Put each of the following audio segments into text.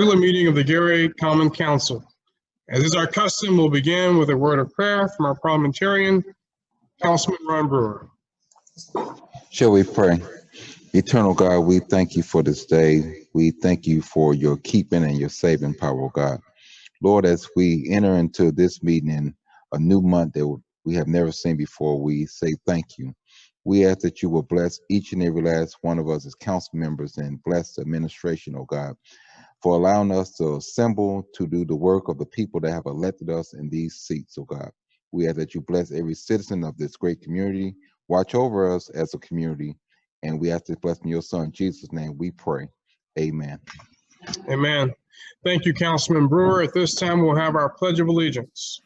regular meeting of the Gary Common Council. As is our custom, we'll begin with a word of prayer from our parliamentarian, Councilman Ron Brewer. Shall we pray? Eternal God, we thank you for this day. We thank you for your keeping and your saving power, God. Lord, as we enter into this meeting in a new month that we have never seen before, we say thank you. We ask that you will bless each and every last one of us as council members and bless the administration, oh God, for allowing us to assemble to do the work of the people that have elected us in these seats, oh God. We ask that you bless every citizen of this great community, watch over us as a community, and we ask this blessing in your son, Jesus' name, we pray. Amen. Amen. Thank you, Councilman Brewer. At this time, we'll have our Pledge of Allegiance.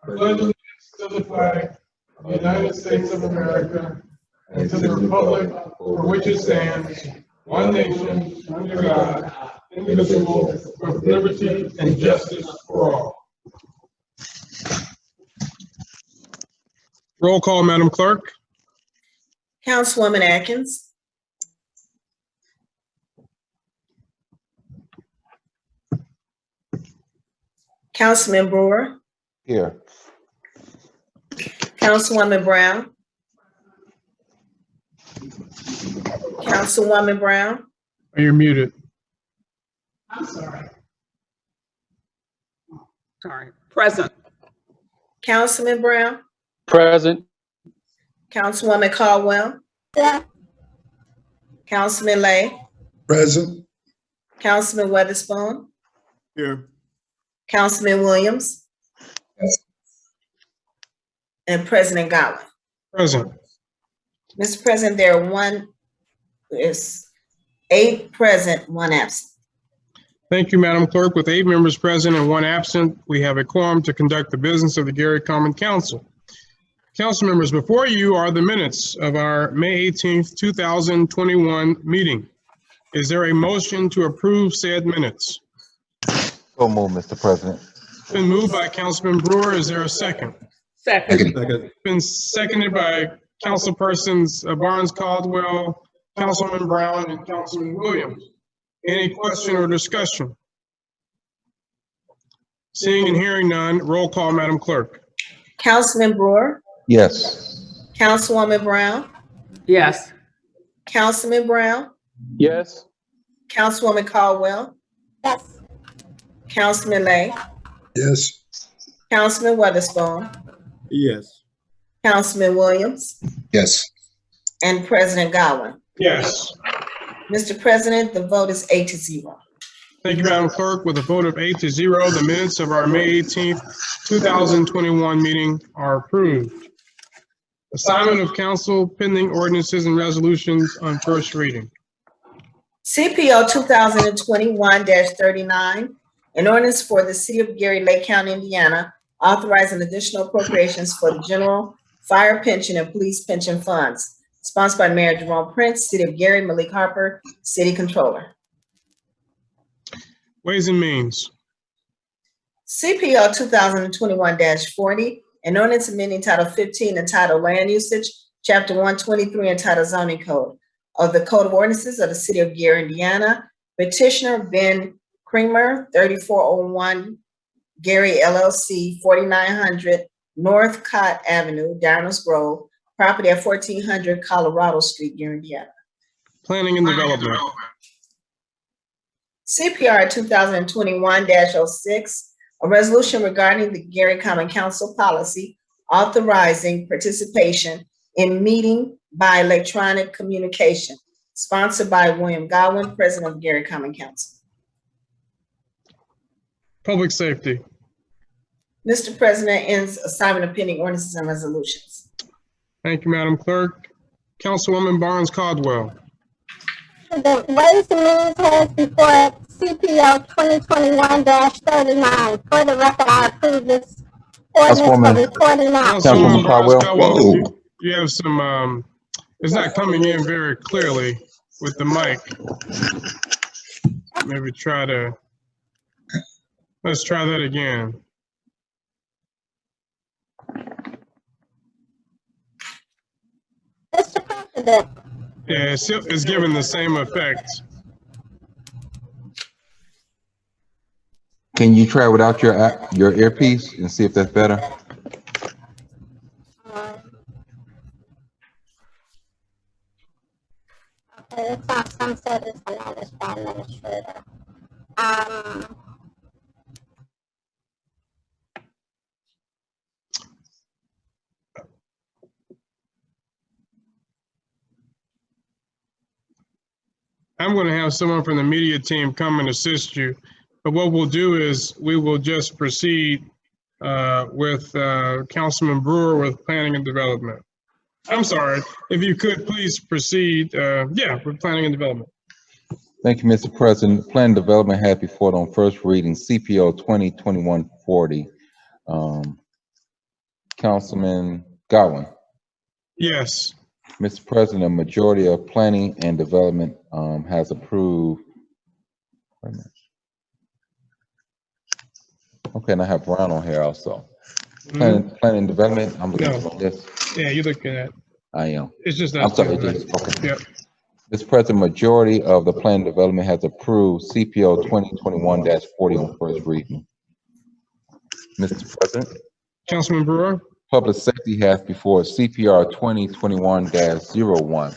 I pledge allegiance to the flag of the United States of America and to the republic for which it stands, one nation, under God, indivisible, with liberty and justice for all. Roll call, Madam Clerk. Councilwoman Atkins. Councilman Brewer. Here. Councilwoman Brown. Councilwoman Brown. You're muted. I'm sorry. Sorry. Present. Councilman Brown. Present. Councilwoman Caldwell. Yeah. Councilman Lay. Present. Councilman Weatherspoon. Here. Councilman Williams. Yes. And President Godwin. Present. Mr. President, there are 8 present, 1 absent. Thank you, Madam Clerk. With 8 members present and 1 absent, we have a quorum to conduct the business of the Gary Common Council. Council members, before you are the minutes of our May 18th, 2021 meeting. Is there a motion to approve said minutes? So moved, Mr. President. Been moved by Councilman Brewer. Is there a second? Second. Been seconded by Councilpersons Barnes Caldwell, Councilman Brown, and Councilman Williams. Any question or discussion? Seeing and hearing none, roll call, Madam Clerk. Councilman Brewer. Yes. Councilwoman Brown. Yes. Councilman Brown. Yes. Councilwoman Caldwell. Yes. Councilman Lay. Yes. Councilman Weatherspoon. Yes. Councilman Williams. Yes. And President Godwin. Yes. Mr. President, the vote is 8-0. Thank you, Madam Clerk. With a vote of 8-0, the minutes of our May 18th, 2021 meeting are approved. Assignment of council pending ordinances and resolutions on first reading. CPO 2021-39, an ordinance for the City of Gary, Lake County, Indiana, authorizing additional appropriations for the general fire pension and police pension funds. Sponsored by Mayor Jerome Prince, City of Gary, Malik Harper, City Controller. Ways and Means. CPO 2021-40, an ordinance amending Title 15 entitled Land Usage, Chapter 123 entitled Zoning Code of the Code of Ordinances of the City of Gary, Indiana. Petitioner Ben Creamer, 3401 Gary LLC, 4900 North Cott Avenue, Downers Grove, property at 1400 Colorado Street, Gary, Indiana. Planning and Development. CPR 2021-06, a resolution regarding the Gary Common Council policy authorizing participation in meeting by electronic communication, sponsored by William Godwin, President of Gary Common Council. Public Safety. Mr. President, ends assignment of pending ordinances and resolutions. Thank you, Madam Clerk. Councilwoman Barnes Caldwell. The Ways and Means has before it CPO 2021-39. For the record, I approve this ordinance for reporting now. Councilwoman Caldwell. Caldwell, you have some, it's not coming in very clearly with the mic. Maybe let's try that again. Mr. President, Yeah, it's given the same effect. Can you try without your earpiece and see if that's better? Okay, the top sunset is managed by administrator. Um, I'm going to have someone from the media team come and assist you. But what we'll do is we will just proceed with Councilman Brewer with planning and development. I'm sorry, if you could please proceed, with planning and development. Thank you, Mr. President. Plan Development had before it on first reading CPO 2021-40. Councilman Godwin. Yes. Mr. President, a majority of Planning and Development has approved. Wait a minute. Okay, and I have Brown on here also. Planning and Development, I'm looking at this. Yeah, you're looking at, I am. it's just I'm not. sorry, okay. Yep. Mr. President, majority of the Planning and Development has approved CPO 2021-40 on first reading. Mr. President, Councilman Brewer? Public Safety has before CPR 2021-01.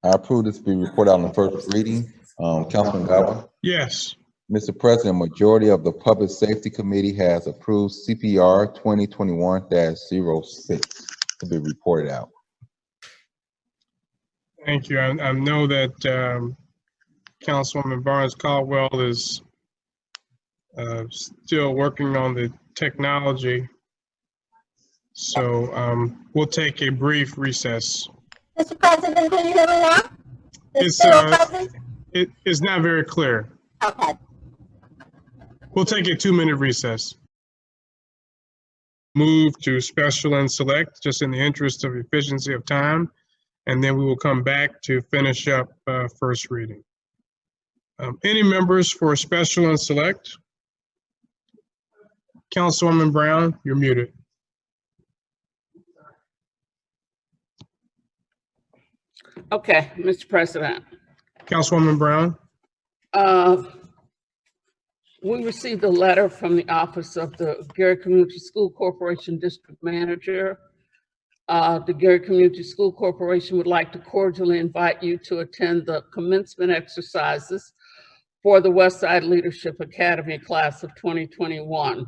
I approve this be reported out on the first reading. Councilman Godwin? Yes. Mr. President, majority of the Public Safety Committee has approved CPR 2021-06 to be reported out. Thank you. I know that Councilwoman Barnes Caldwell is still working on the technology. So we'll take a brief recess. Mr. President, can you hear me now? It's not very clear. Okay. We'll take a 2-minute recess. Move to special and select, just in the interest of efficiency of time, and then we will come back to finish up first reading. Any members for special and select? Councilwoman Brown, you're muted. Okay, Mr. President. Councilwoman Brown? We received a letter from the Office of the Gary Community School Corporation District Manager. The Gary Community School Corporation would like to cordially invite you to attend the commencement exercises for the Westside Leadership Academy class of 2021.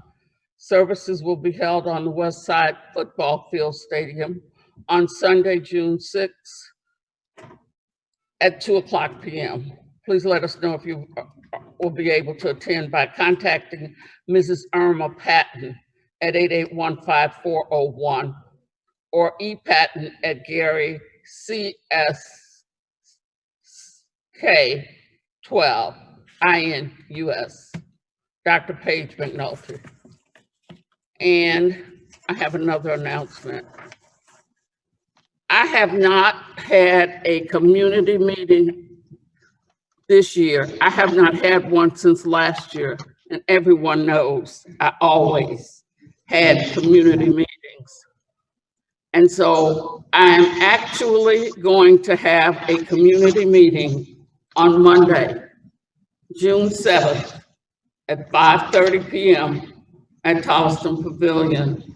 Services will be held on the Westside Football Field Stadium on Sunday, June 6th at 2:00 p.m. Please let us know if you will be able to attend by contacting Mrs. Irma Patton at 881-5401 or epatton@GaryCSK12 INUS. Dr. Paige McNulty. And I have another announcement. I have not had a community meeting this year. I have not had one since last year, and everyone knows I always had community meetings. And so I'm actually going to have a community meeting on Monday, June 7th at 5:30 p.m. at Tolleson Pavilion.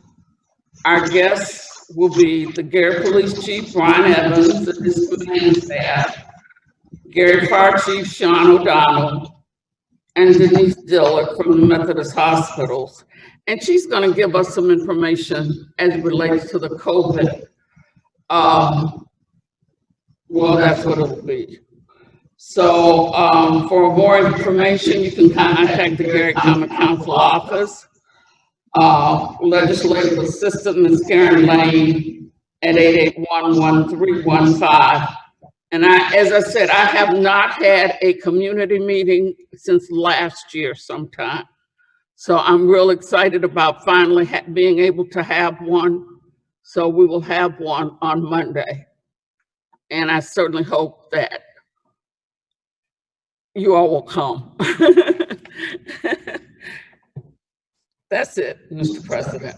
Our guests will be the Gary Police Chief, Ron Evans, and his command staff, Gary Fire Chief Sean O'Donnell, and Denise Dillard from the Methodist Hospitals. And she's going to give us some information as it relates to the COVID. Well, that's what it'll be. So for more information, you can contact the Gary Common Council office. Legislative Assistant, Ms. Karen Lane at 881-1315. And as I said, I have not had a community meeting since last year sometime. So I'm real excited about finally being able to have one. So we will have one on Monday. And I certainly hope that you all will come. That's it, Mr. President.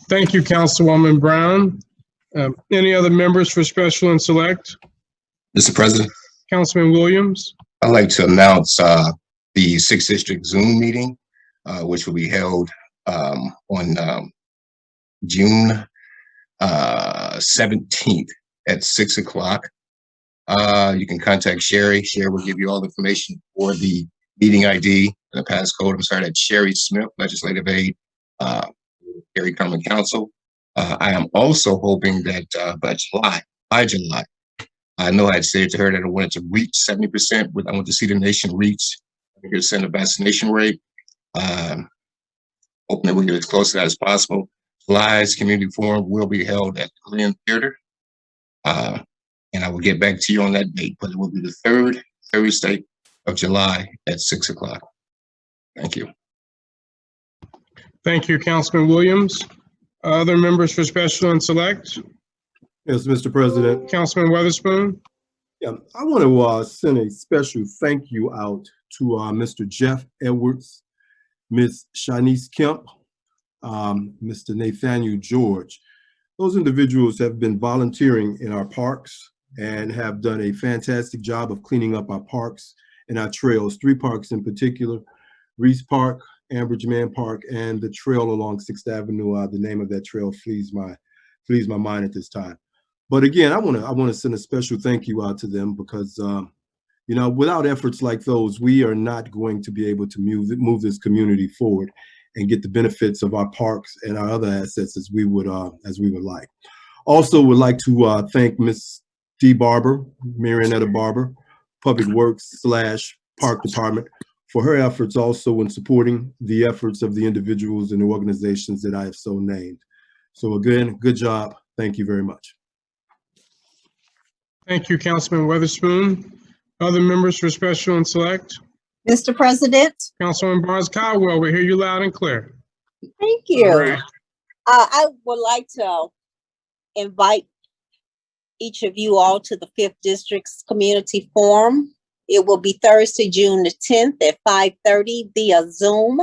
Thank you, Councilwoman Brown. Any other members for special and select? Mr. President, Councilman Williams? I'd like to announce the 6th District Zoom meeting, which will be held on June 17th at 6 o'clock. You can contact Sherry. Sherry will give you all the information for the meeting ID and the passcode. I'm sorry, that's Sherry Smith, Legislative Aide, Gary Common Council. I am also hoping that by July, I know I had said to her that I wanted to reach 70%, but I want to see the nation reach 70% of vaccination rate. Hoping that we get as close to that as possible. July's community forum will be held at the Korean Theater. And I will get back to you on that date, but it will be the 3rd Thursday of July at 6 o'clock. Thank you. Thank you, Councilman Williams. Other members for special and select? Yes, Mr. President. Councilman Weatherspoon? Yeah, I want to send a special thank you out to Mr. Jeff Edwards, Ms. Shanice Kemp, Mr. Nathaniel George. Those individuals have been volunteering in our parks and have done a fantastic job of cleaning up our parks and our trails, 3 parks in particular, Reese Park, Ambridge Man Park, and the trail along 6th Avenue. The name of that trail flees my mind at this time. But again, I want to send a special thank you out to them because, you know, without efforts like those, we are not going to be able to move this community forward and get the benefits of our parks and our other assets as we would like. Also, would like to thank Ms. D. Barber, Marionetta Barber, Public Works / Park Department, for her efforts also in supporting the efforts of the individuals and the organizations that I have so named. So again, good job. Thank you very much. Thank you, Councilman Weatherspoon. Other members for special and select? Mr. President, Councilman Barnes Caldwell, we hear you loud and clear. thank you. All right. I would like to invite each of you all to the 5th District's Community Forum. It will be Thursday, June the 10th at 5:30 via Zoom.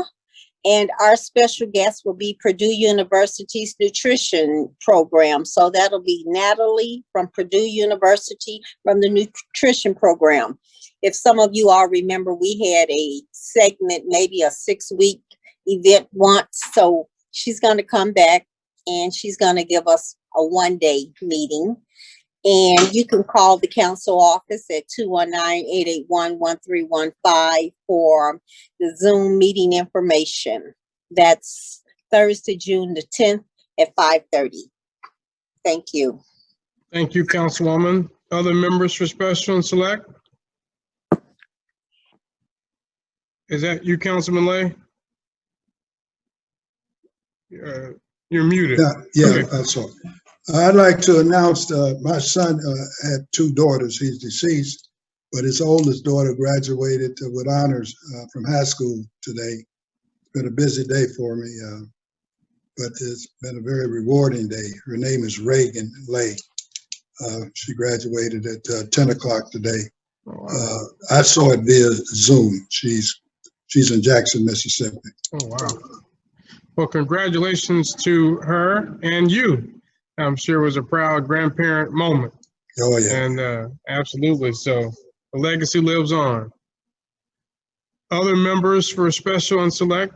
And our special guest will be Purdue University's nutrition program. So that'll be Natalie from Purdue University from the nutrition program. If some of you all remember, we had a segment, maybe a 6-week event once. So she's going to come back and she's going to give us a 1-day meeting. And you can call the council office at 219-881-1315 for the Zoom meeting information. That's Thursday, June the 10th at 5:30. Thank you. Thank you, Councilwoman. Other members for special and select? Is that you, Councilman Lay? You're muted. Yeah, Okay. that's all. I'd like to announce my son had 2 daughters. He's deceased, but his oldest daughter graduated with honors from high school today. It's been a busy day for me, but it's been a very rewarding day. Her name is Reagan Lay. She graduated at 10 o'clock today. Oh, wow. I saw it via Zoom. She's in Jackson, Mississippi. Oh, wow. Well, congratulations to her and you. I'm sure it was a proud grandparent moment. Oh, yeah. And absolutely. So the legacy lives on. Other members for special and select?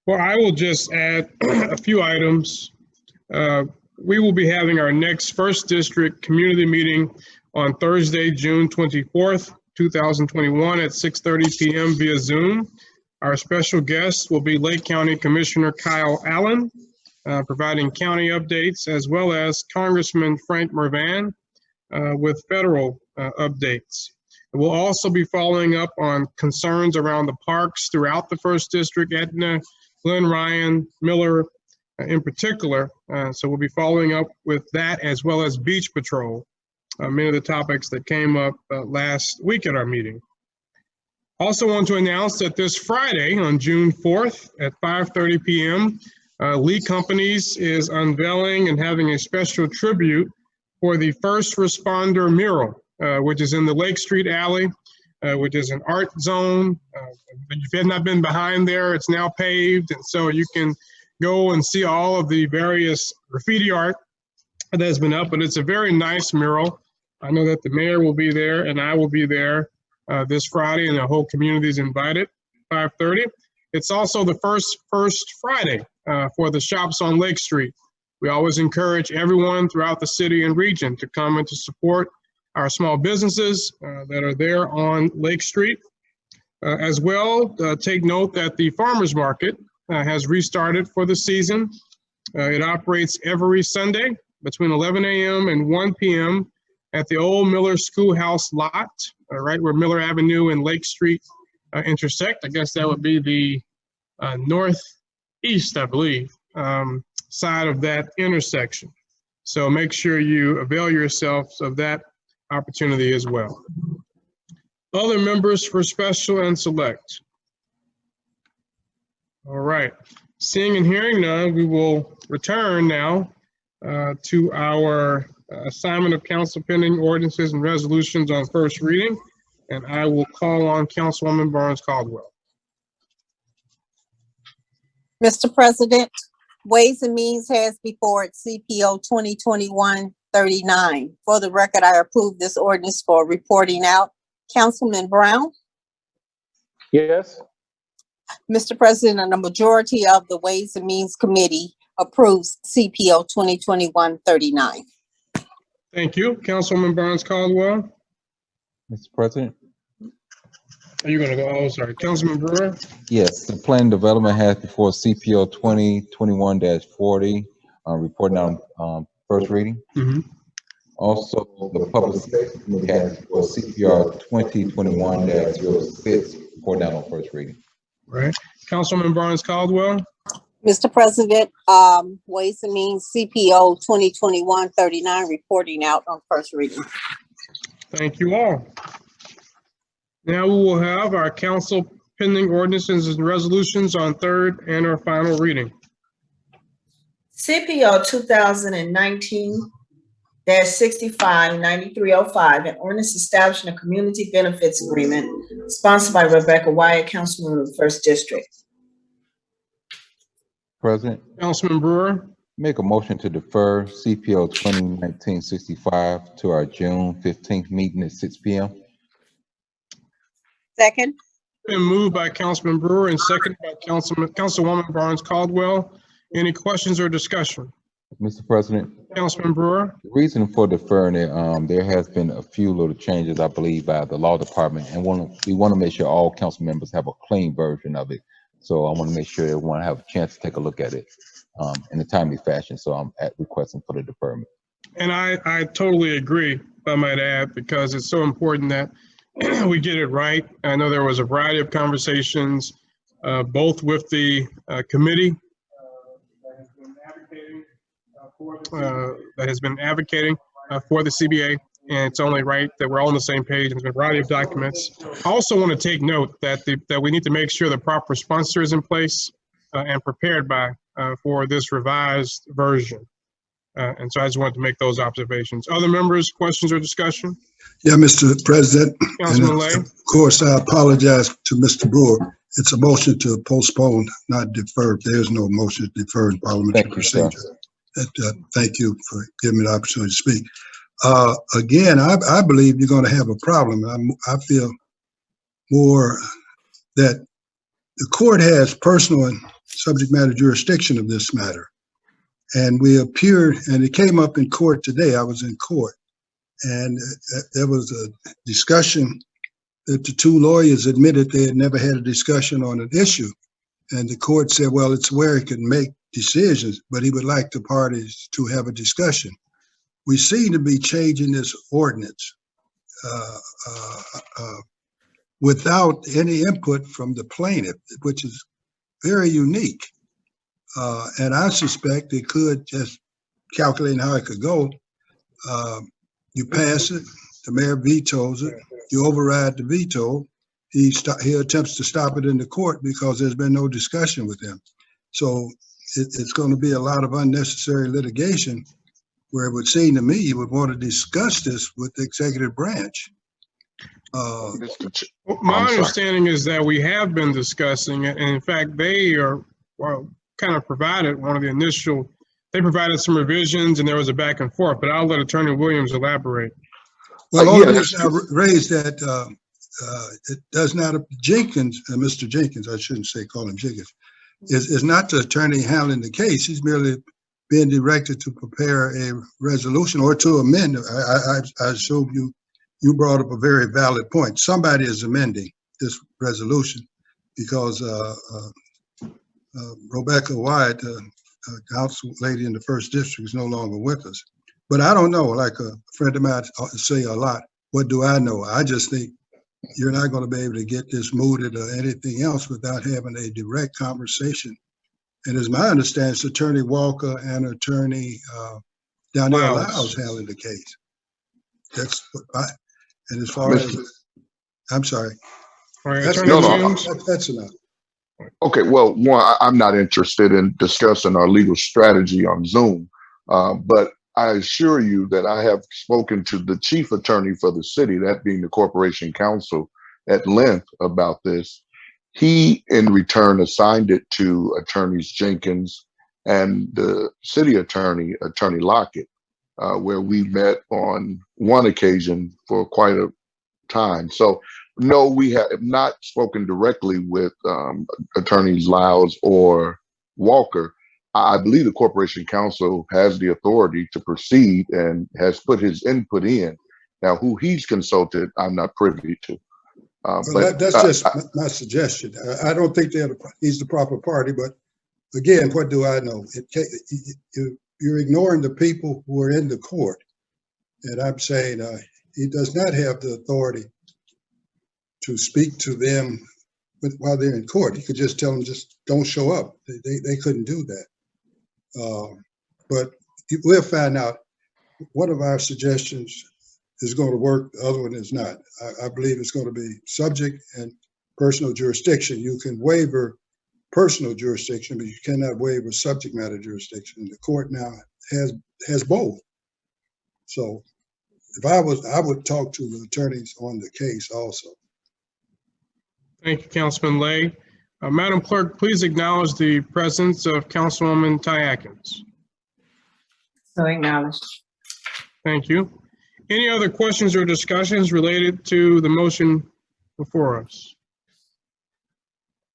Well, I will just add a few items. We will be having our next 1st District community meeting on Thursday, June 24th, 2021 at 6:30 p.m. via Zoom. Our special guest will be Lake County Commissioner Kyle Allen, providing county updates, as well as Congressman Frank Mervan with federal updates. We'll also be following up on concerns around the parks throughout the 1st District, Etna, Glen Ryan, Miller in particular. So we'll be following up with that, as well as beach patrol, many of the topics that came up last week at our meeting. Also want to announce that this Friday on June 4th at 5:30 p.m., Lee Companies is unveiling and having a special tribute for the first responder mural, which is in the Lake Street Alley, which is an art zone. If you have not been behind there, it's now paved, and so you can go and see all of the various graffiti art that has been up, but it's a very nice mural. I know that the mayor will be there and I will be there this Friday, and the whole community is invited, 5:30. It's also the first Friday for the shops on Lake Street. We always encourage everyone throughout the city and region to come and to support our small businesses that are there on Lake Street. As well, take note that the farmers market has restarted for the season. It operates every Sunday between 11 a.m. and 1 p.m. at the old Miller Schoolhouse lot, right where Miller Avenue and Lake Street intersect. I guess that would be the northeast, I believe, side of that intersection. So make sure you avail yourselves of that opportunity as well. Other members for special and select. All right, seeing and hearing none, we will return now to our assignment of council pending ordinances and resolutions on first reading, and I will call on Councilwoman Barnes Caldwell. Mr. President, Ways and Means has before it CPO 2021-39. For the record, I approve this ordinance for reporting out. Councilman Brown? Yes. Mr. President, a majority of the Ways and Means Committee approves CPO 2021-39. Thank you. Councilwoman Barnes Caldwell. Mr. President? Are you gonna go? Oh, sorry. Councilman Brewer? Yes, the plan development has before CPO 2021-40, reporting on first reading. Mhm. Also, the public safety committee has before CPR 2021-06, reporting out on first reading. Right. Councilwoman Barnes Caldwell. Mr. President, Ways and Means CPO 2021-39 reporting out on first reading. Thank you all. Now we will have our council pending ordinances and resolutions on third and our final reading. CPO 2019-65-9305, an ordinance establishing a community benefits agreement sponsored by Rebecca Wyatt, Councilwoman of the First District. President, Councilman Brewer. make a motion to defer CPO 2019-65 to our June 15th meeting at 6 p.m. Second. Been moved by Councilman Brewer and seconded by Councilwoman Barnes Caldwell. Any questions or discussion? Mr. President, Councilman Brewer. the reason for deferring it, there has been a few little changes, I believe, by the law department, and we want to make sure all council members have a clean version of it. So I want to make sure everyone have a chance to take a look at it in a timely fashion. So I'm requesting for the deferment. And I totally agree, I might add, because it's so important that we get it right. I know there was a variety of conversations, both with the committee that has been advocating for the CBA, and it's only right that we're all on the same page. There's been a variety of documents. I also want to take note that that we need to make sure the proper sponsor is in place and prepared by for this revised version. And so I just wanted to make those observations. Other members, questions or discussion? Yeah, Mr. President. Councilman And Lay. of course, I apologize to Mr. Brewer. It's a motion to postpone, not defer. There's no motion to defer in parliamentary Thank you, sir. procedure. Thank you for giving me the opportunity to speak. Again, I believe you're going to have a problem. I feel more that the court has personal and subject matter jurisdiction of this matter. And we appeared, and it came up in court today. I was in court, and there was a discussion that the two lawyers admitted they had never had a discussion on an issue. And the court said, well, it's where he can make decisions, but he would like the parties to have a discussion. We seem to be changing this ordinance without any input from the plaintiff, which is very unique. And I suspect it could, just calculating how it could go, you pass it, the mayor vetoes it, you override the veto, he attempts to stop it in the court because there's been no discussion with him. So it's going to be a lot of unnecessary litigation, where it would seem to me you would want to discuss this with the executive branch. My understanding is that we have been discussing it, and in fact, they are kind of provided one of the initial, they provided some revisions and there was a back and forth, but I'll let Attorney Williams elaborate. Well, the Yeah, only that's reason I raised that, it does not, Jenkins, Mr. Jenkins, I shouldn't say call him Jenkins, is not the attorney handling the case. He's merely being directed to prepare a resolution or to amend. I assume you brought up a very valid point. Somebody is amending this resolution because Rebecca White, council lady in the first district, is no longer with us. But I don't know, like a friend of mine say a lot, what do I know? I just think you're not going to be able to get this mooted or anything else without having a direct conversation. And as my understanding, it's Attorney Walker and Attorney Donnell Lyles handling the case. That's what and as far as, I'm sorry. All right, That's, Attorney Williams. that's enough. Okay, well, one, I'm not interested in discussing our legal strategy on Zoom, but I assure you that I have spoken to the chief attorney for the city, that being the Corporation Counsel, at length about this. He, in return, assigned it to Attorneys Jenkins and the city attorney, Attorney Lockett, where we met on one occasion for quite a time. So, no, we have not spoken directly with Attorneys Lyles or Walker. I believe the Corporation Counsel has the authority to proceed and has put his input in. Now, who he's consulted, I'm not privy to. Well, that's just my suggestion. I don't think he's the proper party, but again, what do I know? You're ignoring the people who are in the court. And I'm saying he does not have the authority to speak to them while they're in court. He could just tell them, just don't show up. They couldn't do that. But we'll find out. One of our suggestions is going to work, the other one is not. I believe it's going to be subject and personal jurisdiction. You can waiver personal jurisdiction, but you cannot waiver subject matter jurisdiction. The court now has both. So if I would talk to the attorneys on the case also. Thank you, Councilman Lay. Madam Clerk, please acknowledge the presence of Councilwoman Ty Atkins. So acknowledged. Thank you. Any other questions or discussions related to the motion before us?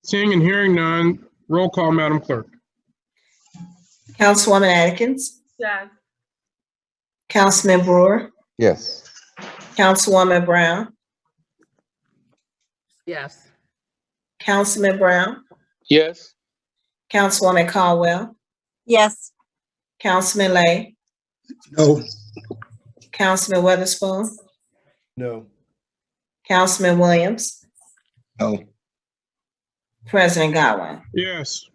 Seeing and hearing none, roll call, Madam Clerk. Councilwoman Atkins. Yes. Councilman Brewer. Yes. Councilwoman Brown. Yes. Councilman Brown. Yes. Councilwoman Caldwell. Yes. Councilman Lay. No. Councilman Weatherspoon. No. Councilman Williams. no. President Godwin. Yes.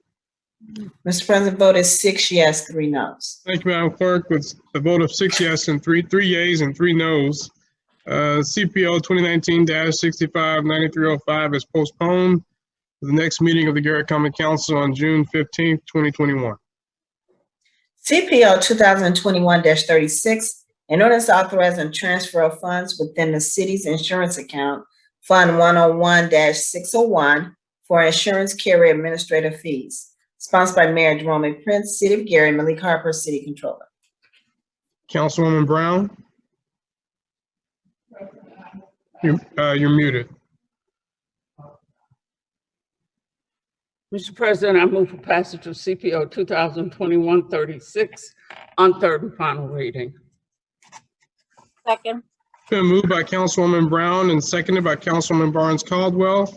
Mr. President, vote is 6 yes, 3 noes. Thank you, Madam Clerk. With a vote of 6 yes and three yeas and 3 noes, CPO 2019-65-9305 is postponed to the next meeting of the Garrett Common Council on June 15th, 2021. CPO 2021-36, an ordinance authorizing transfer of funds within the city's insurance account, Fund 101-601, for insurance carrier administrative fees. Sponsored by Mayor Jerome Prince, City of Gary, Malik Harper, City Controller. Councilwoman Brown? You're muted. Mr. President, I move for passage of CPO 2021-36 on third and final reading. Second. Been moved by Councilwoman Brown and seconded by Councilwoman Barnes Caldwell.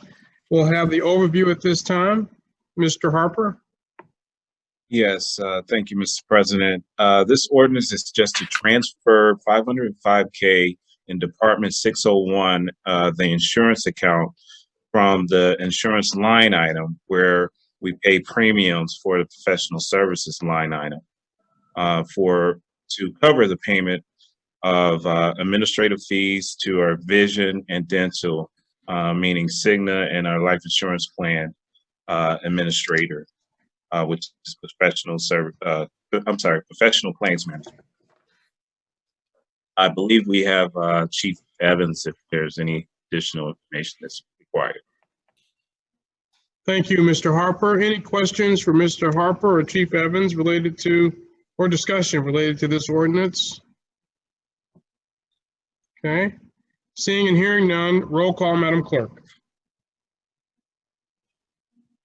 We'll have the overview at this time. Mr. Harper? Yes, thank you, Mr. President. This ordinance is just to transfer $505K in Department 601, the insurance account, from the insurance line item where we pay premiums for the professional services line item to cover the payment of administrative fees to our vision and dental, meaning Cigna, and our life insurance plan administrator, which is professional claims management. I believe we have Chief Evans if there's any additional information that's required. Thank you, Mr. Harper. Any questions for Mr. Harper or Chief Evans related to, or discussion related to this ordinance? Okay. Seeing and hearing none, roll call, Madam Clerk.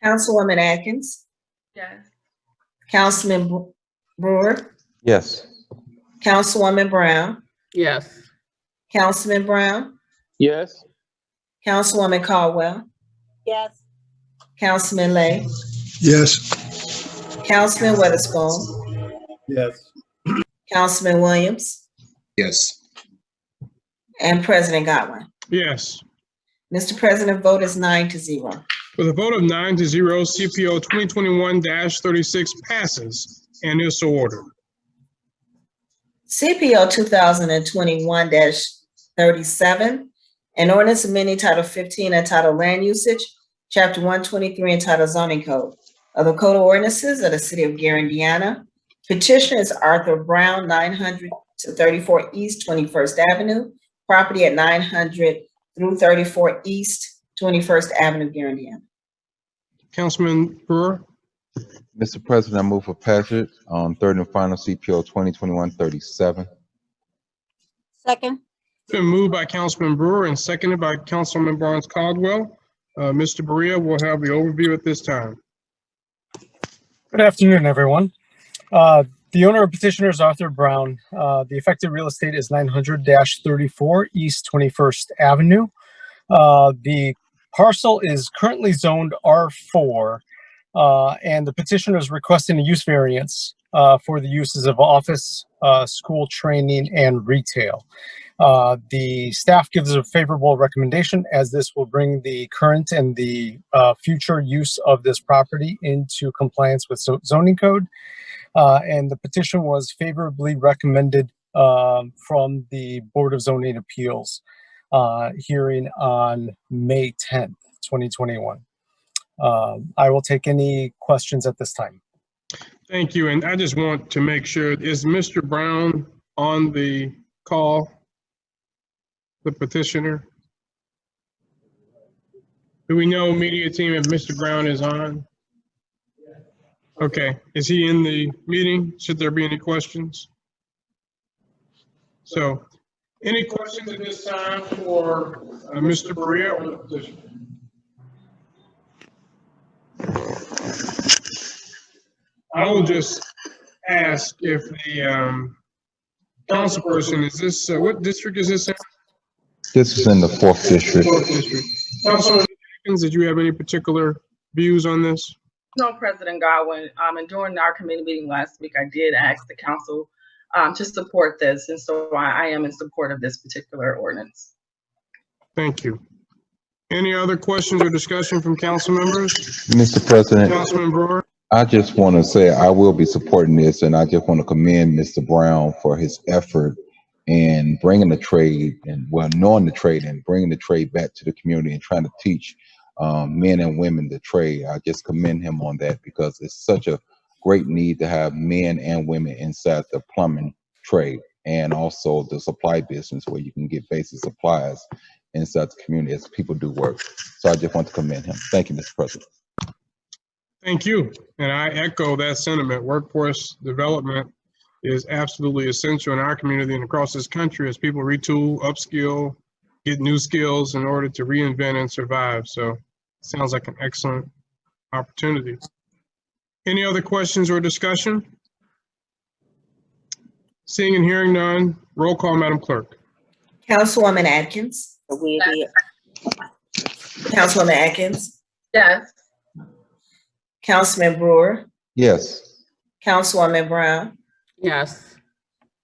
Councilwoman Atkins, Yes. Councilman Brewer, Yes. Councilwoman Brown, Yes. Councilman Brown, Yes. Councilwoman Caldwell, Yes. Councilman Lay, Yes. Councilman Weatherspoon, Yes. Councilman Williams, Yes. and President Godwin. Yes. Mr. President, vote is 9-0. With a vote of 9-0, CPO 2021-36 passes and is so ordered. CPO 2021-37, an ordinance amending Title 15 entitled Land Usage, Chapter 123 entitled Zoning Code of the Code of Ordinances of the City of Gary, Indiana. Petitioner is Arthur Brown, 900 to 34 East 21st Avenue, property at 900 through 34 East 21st Avenue, Gary, Indiana. Councilman Brewer? Mr. President, I move for passage on third and final CPO 2021-37. Second. Been moved by Councilman Brewer and seconded by Councilman Barnes Caldwell. Mr. Berea will have the overview at this time. Good afternoon, everyone. The owner of petitioner is Arthur Brown. The affected real estate is 900-34 East 21st Avenue. The parcel is currently zoned R4, and the petitioner is requesting a use variance for the uses of office, school training, and retail. The staff gives a favorable recommendation as this will bring the current and the future use of this property into compliance with zoning code. And the petition was favorably recommended from the Board of Zoning Appeals hearing on May 10th, 2021. I will take any questions at this time. Thank you. And I just want to make sure, is Mr. Brown on the call? The petitioner? Do we know, media team, if Mr. Brown is on? Okay, is he in the meeting? Should there be any questions? So, any questions at this time for Mr. Berea or the petitioner? I will just ask if the councilperson, is this, what district is this in? This is in the 4th district. Councilman Atkins, did you have any particular views on this? No, President Godwin. And during our committee meeting last week, I did ask the council to support this, and so I am in support of this particular ordinance. Thank you. Any other questions or discussion from council members? Mr. President, Councilman Brewer? I just want to say I will be supporting this, and I just want to commend Mr. Brown for his effort in bringing the trade and, well, knowing the trade and bringing the trade back to the community and trying to teach men and women the trade. I just commend him on that because it's such a great need to have men and women inside the plumbing trade and also the supply business where you can get basic supplies inside the community as people do work. So I just want to commend him. Thank you, Mr. President. Thank you. And I echo that sentiment. Workforce development is absolutely essential in our community and across this country as people retool, upskill, get new skills in order to reinvent and survive. So sounds like an excellent opportunity. Any other questions or discussion? Seeing and hearing none, roll call, Madam Clerk. Councilwoman Atkins, Councilwoman Atkins, Yes. Councilman Brewer, Yes. Councilwoman Brown, Yes.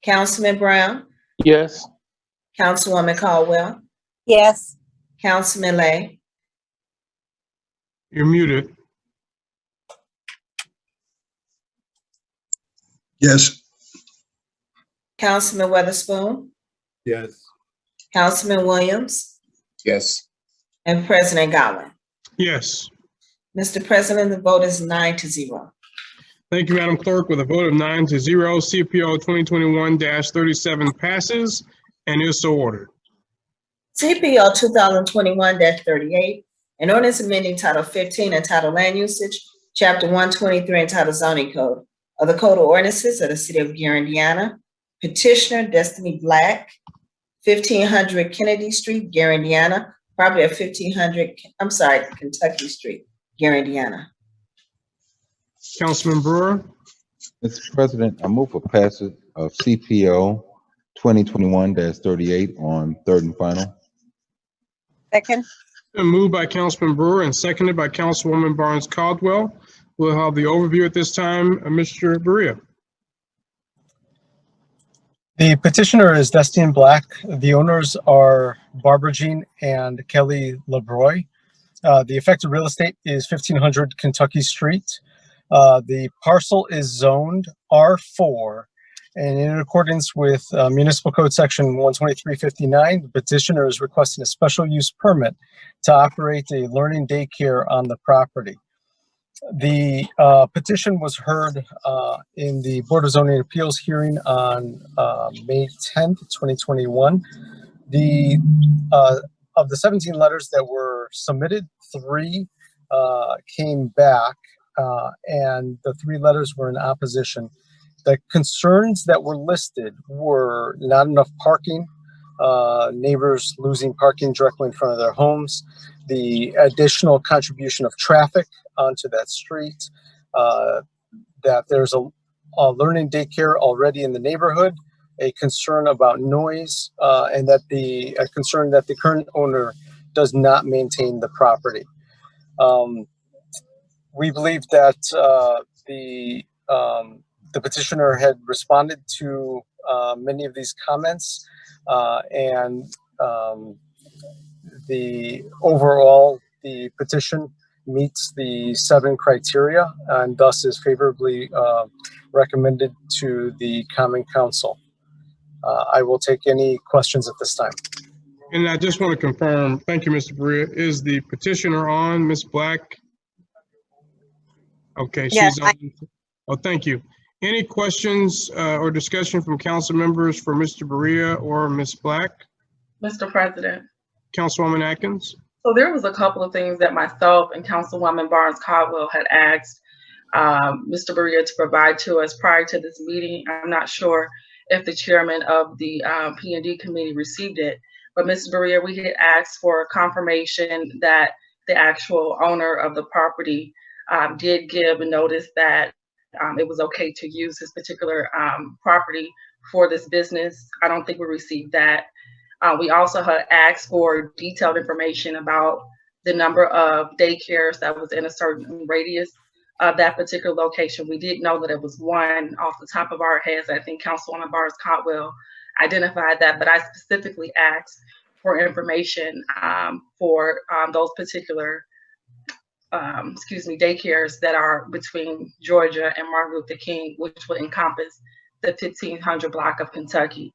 Councilman Brown, Yes. Councilwoman Caldwell, Yes. Councilman Lay, You're muted. Yes. Councilman Weatherspoon, Yes. Councilman Williams, Yes. and President Godwin. Yes. Mr. President, the vote is 9-0. Thank you, Madam Clerk. With a vote of 9-0, CPO 2021-37 passes and is so ordered. CPO 2021-38, An ordinance amending Title 15 entitled Land Usage, Chapter 123 entitled Zoning Code of the Code of Ordinances of the City of Gary, Indiana. Petitioner Destiny Black, 1500 Kennedy Street, Gary, Indiana. Property at Kentucky Street, Gary, Indiana. Councilman Brewer, Mr. President, I move for passage of CPO 2021-38 on third and final. Second. been moved by Councilman Brewer and seconded by Councilwoman Barnes Caldwell. We'll have the overview at this time, Mr. Berea. The petitioner is Destiny Black. The owners are Barbara Jean and Kelly LeBroy. The affected real estate is 1500 Kentucky Street. The parcel is zoned R4, and in accordance with Municipal Code Section 12359, the petitioner is requesting a special use permit to operate a learning daycare on the property. The petition was heard in the Board of Zoning Appeals hearing on May 10th, 2021. Of the 17 letters that were submitted, 3 came back, and the 3 letters were in opposition. The concerns that were listed were not enough parking, neighbors losing parking directly in front of their homes, the additional contribution of traffic onto that street, that there's a learning daycare already in the neighborhood, a concern about noise, and that a concern that the current owner does not maintain the property. We believe that the petitioner had responded to many of these comments, and the petition meets the 7 criteria and thus is favorably recommended to the Common Council. I will take any questions at this time. And I just want to confirm, thank you, Mr. Berea. Is the petitioner on, Ms. Black? Okay, Yes, she's on. Oh, thank you. Any questions or discussion from council members for Mr. Berea or Ms. Black? Mr. President. Councilwoman Atkins? So there was a couple of things that myself and Councilwoman Barnes Caldwell had asked Mr. Berea to provide to us prior to this meeting. I'm not sure if the chairman of the P&D committee received it, but Mr. Berea, we had asked for confirmation that the actual owner of the property did give a notice that it was okay to use this particular property for this business. I don't think we received that. We also had asked for detailed information about the number of daycares that was in a certain radius of that particular location. We did know that it was one off the top of our heads. I think Councilwoman Barnes Caldwell identified that, but I specifically asked for information for those particular daycares that are between Georgia and Martin Luther King, which will encompass the 1500 block of Kentucky.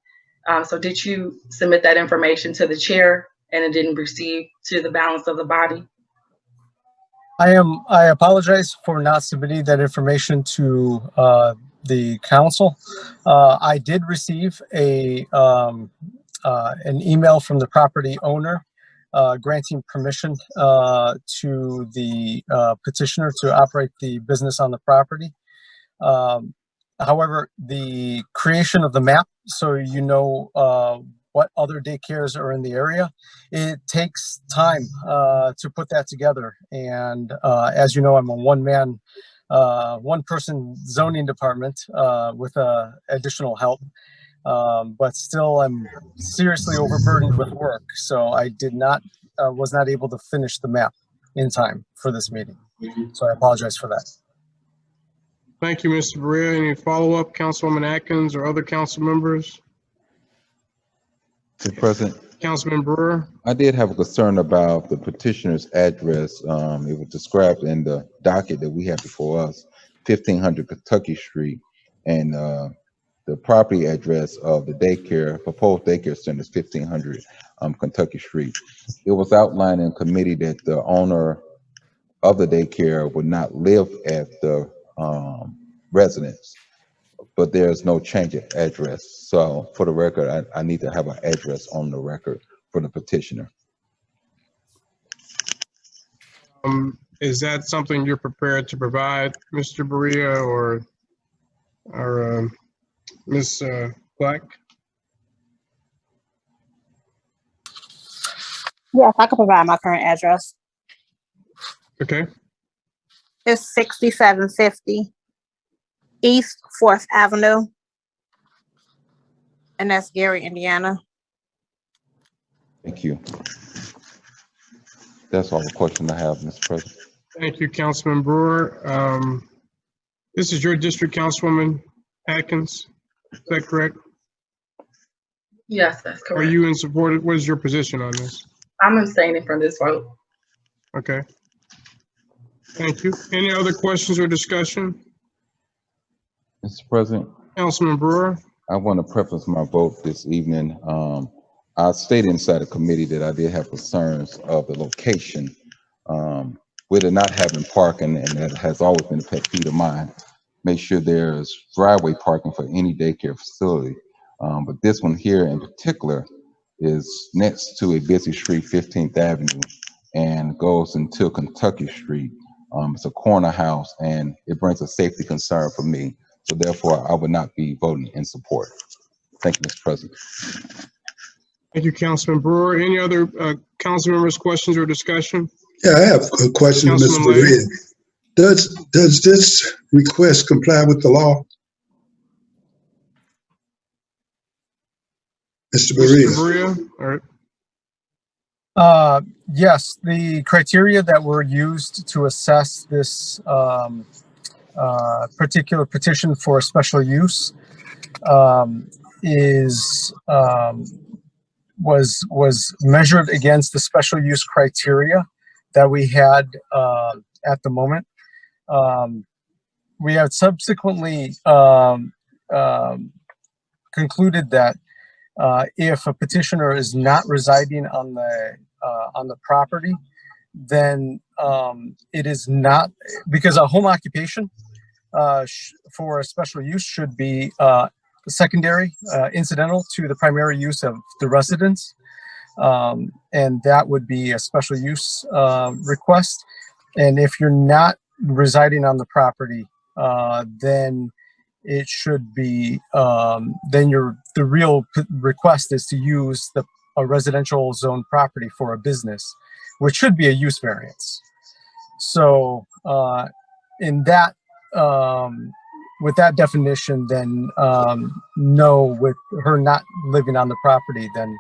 So did you submit that information to the chair and it didn't receive to the balance of the body? I apologize for not submitting that information to the council. I did receive an email from the property owner granting permission to the petitioner to operate the business on the property. However, the creation of the map, so you know what other daycares are in the area, it takes time to put that together. And as you know, I'm a one-person zoning department with additional help. But still, I'm seriously overburdened with work, so I was not able to finish the map in time for this meeting. So I apologize for that. Thank you, Mr. Berea. Any follow-up, Councilwoman Atkins or other council members? Mr. President, Councilman Brewer? I did have a concern about the petitioner's address. It was described in the docket that we have before us, 1500 Kentucky Street, and the property address of the proposed daycare center is 1500 Kentucky Street. It was outlined in committee that the owner of the daycare would not live at the residence, but there's no change of address. So for the record, I need to have an address on the record for the petitioner. Is that something you're prepared to provide, Mr. Berea or Ms. Black? Yes, I can provide my current address. Okay, It's 6750 East 4th Avenue. And that's Gary, Indiana. Thank you. That's all the questions I have, Mr. President. thank you, Councilman Brewer. This is your district, Councilwoman Atkins, is that correct? Yes, that's Are correct. you in support? What is your position on this? I'm abstaining from this vote. Okay. Thank you. Any other questions or discussion? Mr. President, Councilman Brewer? I want to preface my vote this evening. I stated inside the committee that I did have concerns of the location with it not having parking, and that has always been a pet peeve of mine. Make sure there's driveway parking for any daycare facility. But this one here in particular is next to a busy street, 15th Avenue, and goes until Kentucky Street. It's a corner house, and it brings a safety concern for me. So therefore, I would not be voting in support. Thank you, Mr. President. Thank you, Councilman Brewer. Any other council members' questions or discussion? Yeah, I have a question to Mr. Councilman Lay. Berea. Does this request comply with the law? Mr. Berea? Mr. Berea, all right. Yes, the criteria that were used to assess this particular petition for special use was measured against the special use criteria that we had at the moment. We have subsequently concluded that if a petitioner is not residing on the property, then it is not, because a home occupation for a special use should be secondary, incidental to the primary use of the residence. And that would be a special use request. And if you're not residing on the property, then it should be, then the real request is to use a residential zone property for a business, which should be a use variance. So in that, with that definition, then no, with her not living on the property, then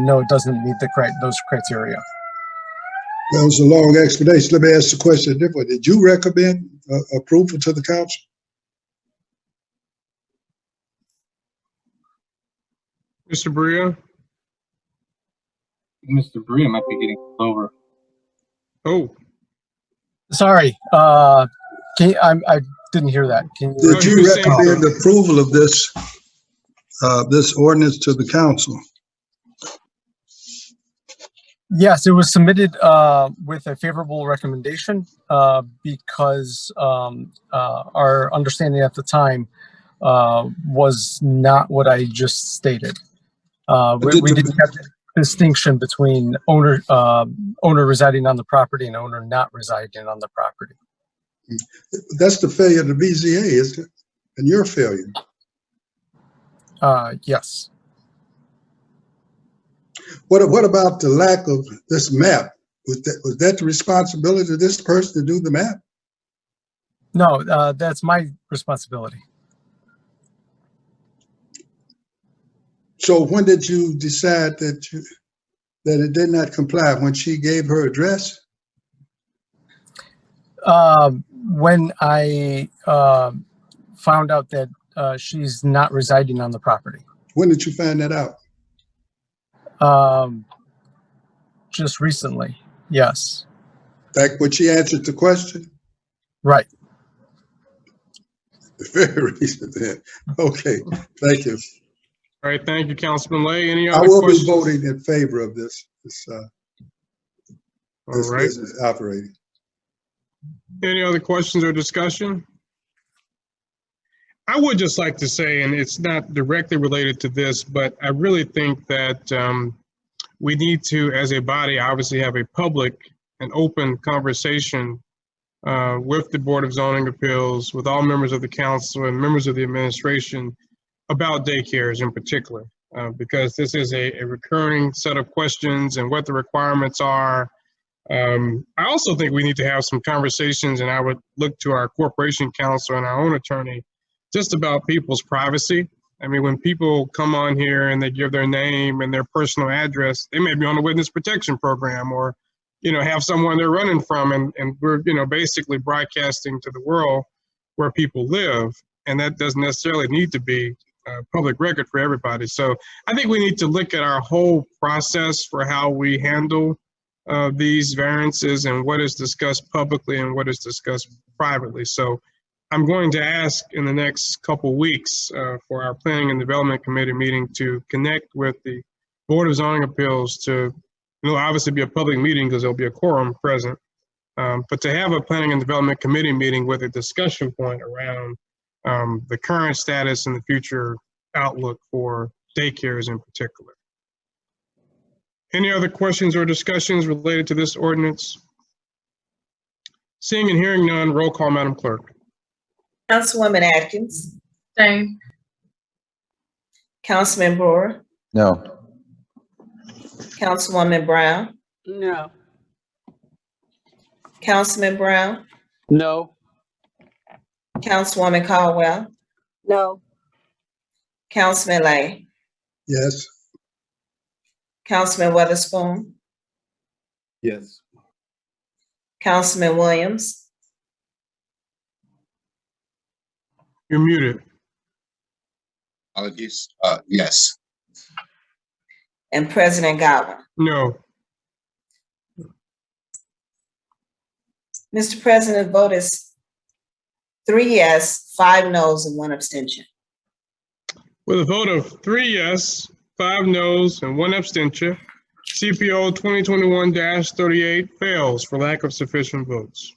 no, it doesn't meet those criteria. That was a long explanation. Let me ask the question differently. Did you recommend approval to the council? Mr. Berea? Mr. Berea might be getting over. Oh, Sorry, I didn't hear that. Can you? Did you recommend approval of this ordinance to the council? Yes, it was submitted with a favorable recommendation because our understanding at the time was not what I just stated. We didn't have the distinction between owner residing on the property and owner not residing on the property. That's the failure of the BZA, isn't it? And your failure. Yes. What about the lack of this map? Was that the responsibility of this person to do the map? No, that's my responsibility. So when did you decide that it did not comply? When she gave her address? When I found out that she's not residing on the property. When did you find that out? Just recently, yes. Like when she answered the question? Right. Very recent then. Okay, thank you. all right, thank you, Councilman Lay. Any I other will questions? be voting in favor of this All right. business operating. Any other questions or discussion? I would just like to say, and it's not directly related to this, but I really think that we need to, as a body, obviously have a public an open conversation with the Board of Zoning Appeals, with all members of the council and members of the administration about daycares in particular, because this is a recurring set of questions and what the requirements are. I also think we need to have some conversations, and I would look to our corporation counsel and our own attorney just about people's privacy. I mean, when people come on here and they give their name and their personal address, they may be on the witness protection program or, have someone they're running from, and we're, basically broadcasting to the world where people live. And that doesn't necessarily need to be public record for everybody. So I think we need to look at our whole process for how we handle these variances and what is discussed publicly and what is discussed privately. So I'm going to ask in the next couple weeks for our Planning and Development Committee meeting to connect with the Board of Zoning Appeals to, obviously be a public meeting because there'll be a quorum present, but to have a Planning and Development Committee meeting with a discussion point around the current status and the future outlook for daycares in particular. Any other questions or discussions related to this ordinance? Seeing and hearing none, roll call, Madam Clerk. Councilwoman Atkins, Same. Councilman Brewer, No. Councilwoman Brown, No. Councilman Brown, No. Councilwoman Caldwell, No. Councilman Lay, Yes. Councilman Weatherspoon, Yes. Councilman Williams, You're muted. Apologies. Yes. and President Godwin. No. Mr. President, vote is 3 yes, 5 noes, and 1 abstention. With a vote of 3 yes, 5 noes, and 1 abstention, CPO 2021-38 fails for lack of sufficient votes.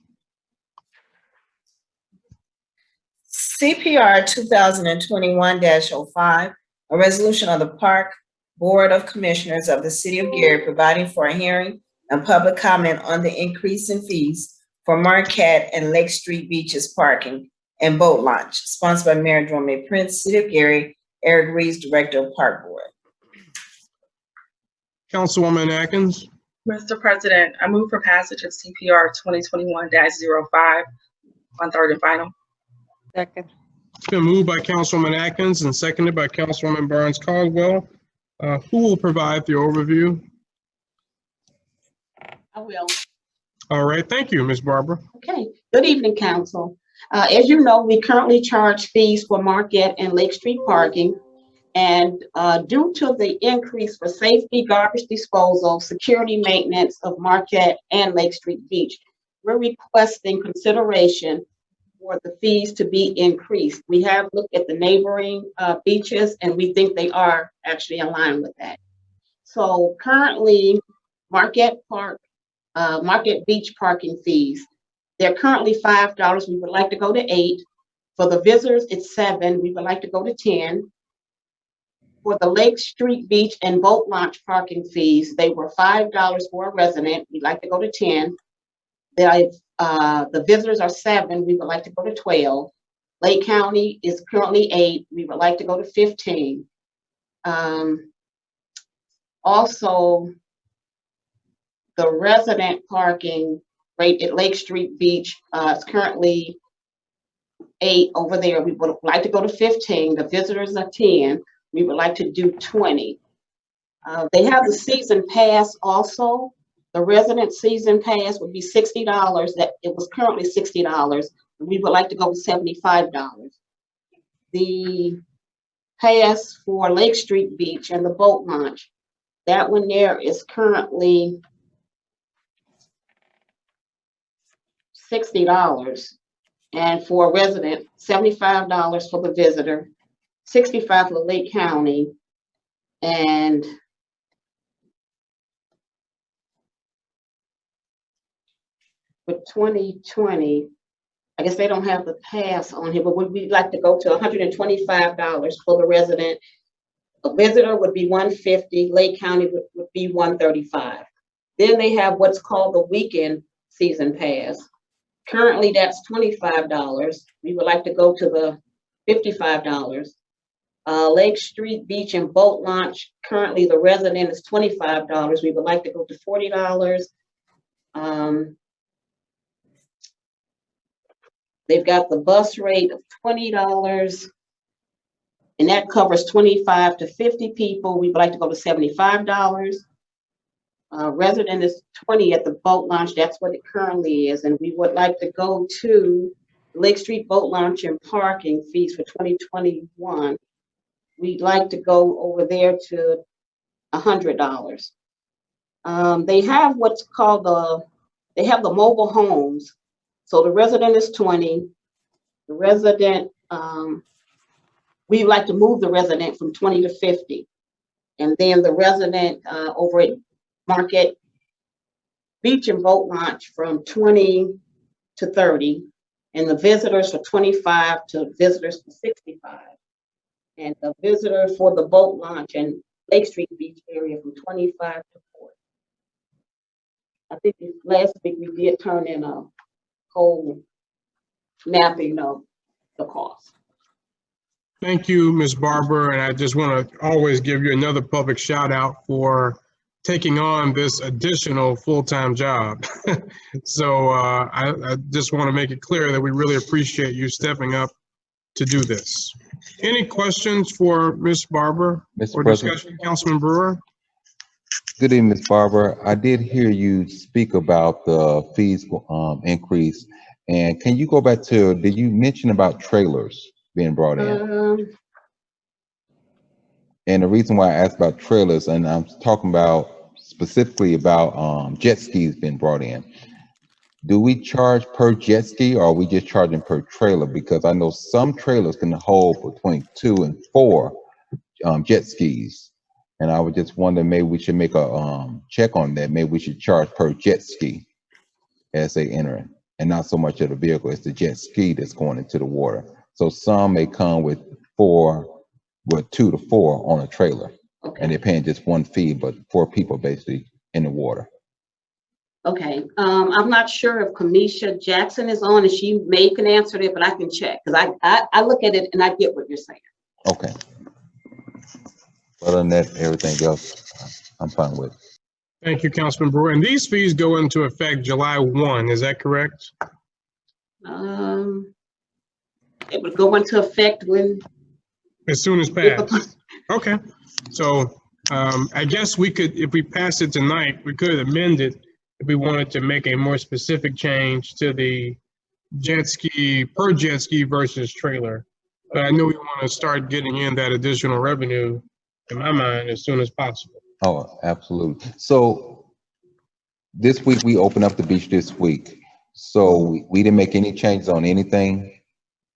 CPR 2021-05, a resolution of the Park Board of Commissioners of the City of Gary providing for a hearing and public comment on the increase in fees for Marquette and Lake Street Beaches parking and boat launch, sponsored by Mayor Dromey Prince, City of Gary, Eric Reeves, Director of Park Board. Councilwoman Atkins, Mr. President, I move for passage of CPR 2021-05 on third and final. Second. it's been moved by Councilwoman Atkins and seconded by Councilwoman Barnes Caldwell. Who will provide the overview? I will. All right, thank you, Ms. Barbara. Okay. Good evening, council. As you know, we currently charge fees for Marquette and Lake Street parking. And due to the increase for safety, garbage disposal, security maintenance of Marquette and Lake Street Beach, we're requesting consideration for the fees to be increased. We have looked at the neighboring beaches and we think they are actually in line with that. So currently, Marquette Beach parking fees, they're currently $5. We would like to go to $8. For the visitors, it's $7. We would like to go to $10. For the Lake Street Beach and boat launch parking fees, they were $5 for a resident. We'd like to go to $10. The visitors are $7. We would like to go to $12. Lake County is currently $8. We would like to go to $15. Also, the resident parking rate at Lake Street Beach is currently $8 over there. We would like to go to $15. The visitors are $10. We would like to do $20. They have the season pass also. The resident season pass would be $60. That it was currently $60. We would like to go to $75. The pass for Lake Street Beach and the boat launch, that one there is currently $60. And for a resident, $75 for the visitor, $65 for the Lake County, and for 2020, I guess they don't have the pass on here, but we'd like to go to $125 for the resident. A visitor would be $150, Lake County would be $135. Then they have what's called the weekend season pass. Currently, that's $25. We would like to go to the $55. Lake Street Beach and Boat Launch, currently the resident is $25. We would like to go to $40. They've got the bus rate of $20, and that covers 25 to 50 people. We would like to go to $75. Resident is 20 at the boat launch. That's what it currently is. And we would like to go to Lake Street Boat Launch and parking fees for 2021. We'd like to go over there to $100. They have what's called they have the mobile homes. So the resident is 20. The resident, we'd like to move the resident from 20 to 50. And then the resident over at Market Beach and Boat Launch from 20 to 30. And the visitors for 25 to visitors for 65. And the visitor for the boat launch and Lake Street Beach area from 25 to 40. I think last week we did turn in a whole mapping of the cost. Thank you, Ms. Barber, and I just want to always give you another public shout out for taking on this additional full-time job. So I just want to make it clear that we really appreciate you stepping up to do this. Any questions for Ms. Barber or discussion, Councilman Brewer? Good evening, Ms. Barber. I did hear you speak about the fees increase. And can you go back to, did you mention about trailers being brought in? And the reason why I asked about trailers, and I'm talking about specifically about jet skis being brought in. Do we charge per jet ski or are we just charging per trailer? Because I know some trailers can hold between 2 and 4 jet skis. And I was just wondering, maybe we should make a check on that. Maybe we should charge per jet ski as they enter in, and not so much of the vehicle. It's the jet ski that's going into the water. So some may come with 2 to 4 on a trailer. Okay. And they're paying just one fee, but 4 people basically in the water. Okay, I'm not sure if Kamisha Jackson is on, and she may can answer it, but I can check, because I look at it and I get what you're saying. Okay. Other than that, everything else I'm fine with. Thank you, Councilman Brewer. And these fees go into effect July 1, is that correct? It would go into effect when? As soon as passed. Okay, so I guess we could, if we pass it tonight, we could amend it if we wanted to make a more specific change to the jet ski, per jet ski versus trailer. But I know we want to start getting in that additional revenue, in my mind, as soon as possible. Oh, absolutely. So this week we opened up the beach this week. So we didn't make any changes on anything?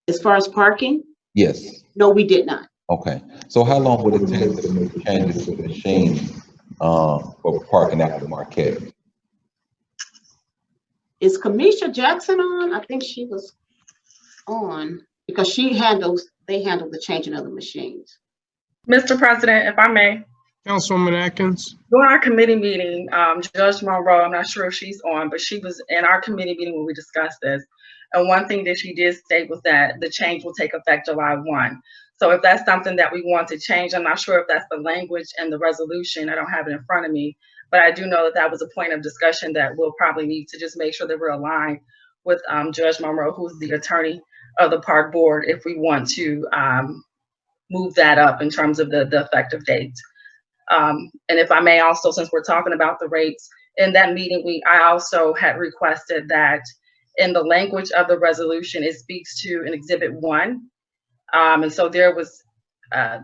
As far as parking? Yes. No, we did not. Okay. So how long would it take to make changes to the machine for parking at the Marquette? Is Kamisha Jackson on? I think she was on, because they handle the changing of the machines. Mr. President, if I may. Councilwoman Atkins. During our committee meeting, Judge Monroe, I'm not sure if she's on, but she was in our committee meeting when we discussed this. And one thing that she did state was that the change will take effect July 1. So if that's something that we want to change, I'm not sure if that's the language and the resolution. I don't have it in front of me, but I do know that that was a point of discussion that we'll probably need to just make sure that we're aligned with Judge Monroe, who's the attorney of the park board, if we want to move that up in terms of the effective date. And if I may also, since we're talking about the rates, in that meeting, I also had requested that in the language of the resolution, it speaks to an Exhibit 1. And so there was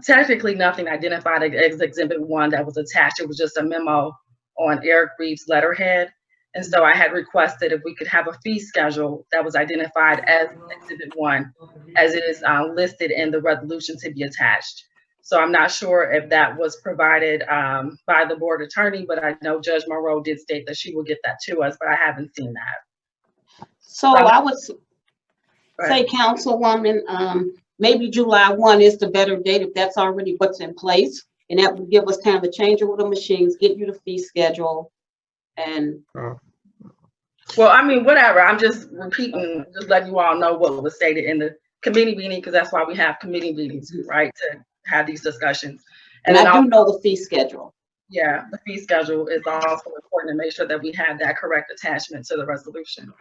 technically nothing identified as Exhibit 1 that was attached. It was just a memo on Eric Reeves' letterhead. And so I had requested if we could have a fee schedule that was identified as Exhibit 1, as it is listed in the resolution to be attached. So I'm not sure if that was provided by the board attorney, but I know Judge Monroe did state that she will get that to us, but I haven't seen that. So I would say, Councilwoman, maybe July 1 is the better date if that's already what's in place. And that would give us time to change over the machines, get you the fee schedule, And Well, I mean, whatever. I'm just repeating, just letting you all know what was stated in the committee meeting, because that's why we have committee meetings, right? To have these discussions. and then I also, do know the fee schedule. yeah, the fee schedule is also important to make sure that we have that correct attachment to the resolution.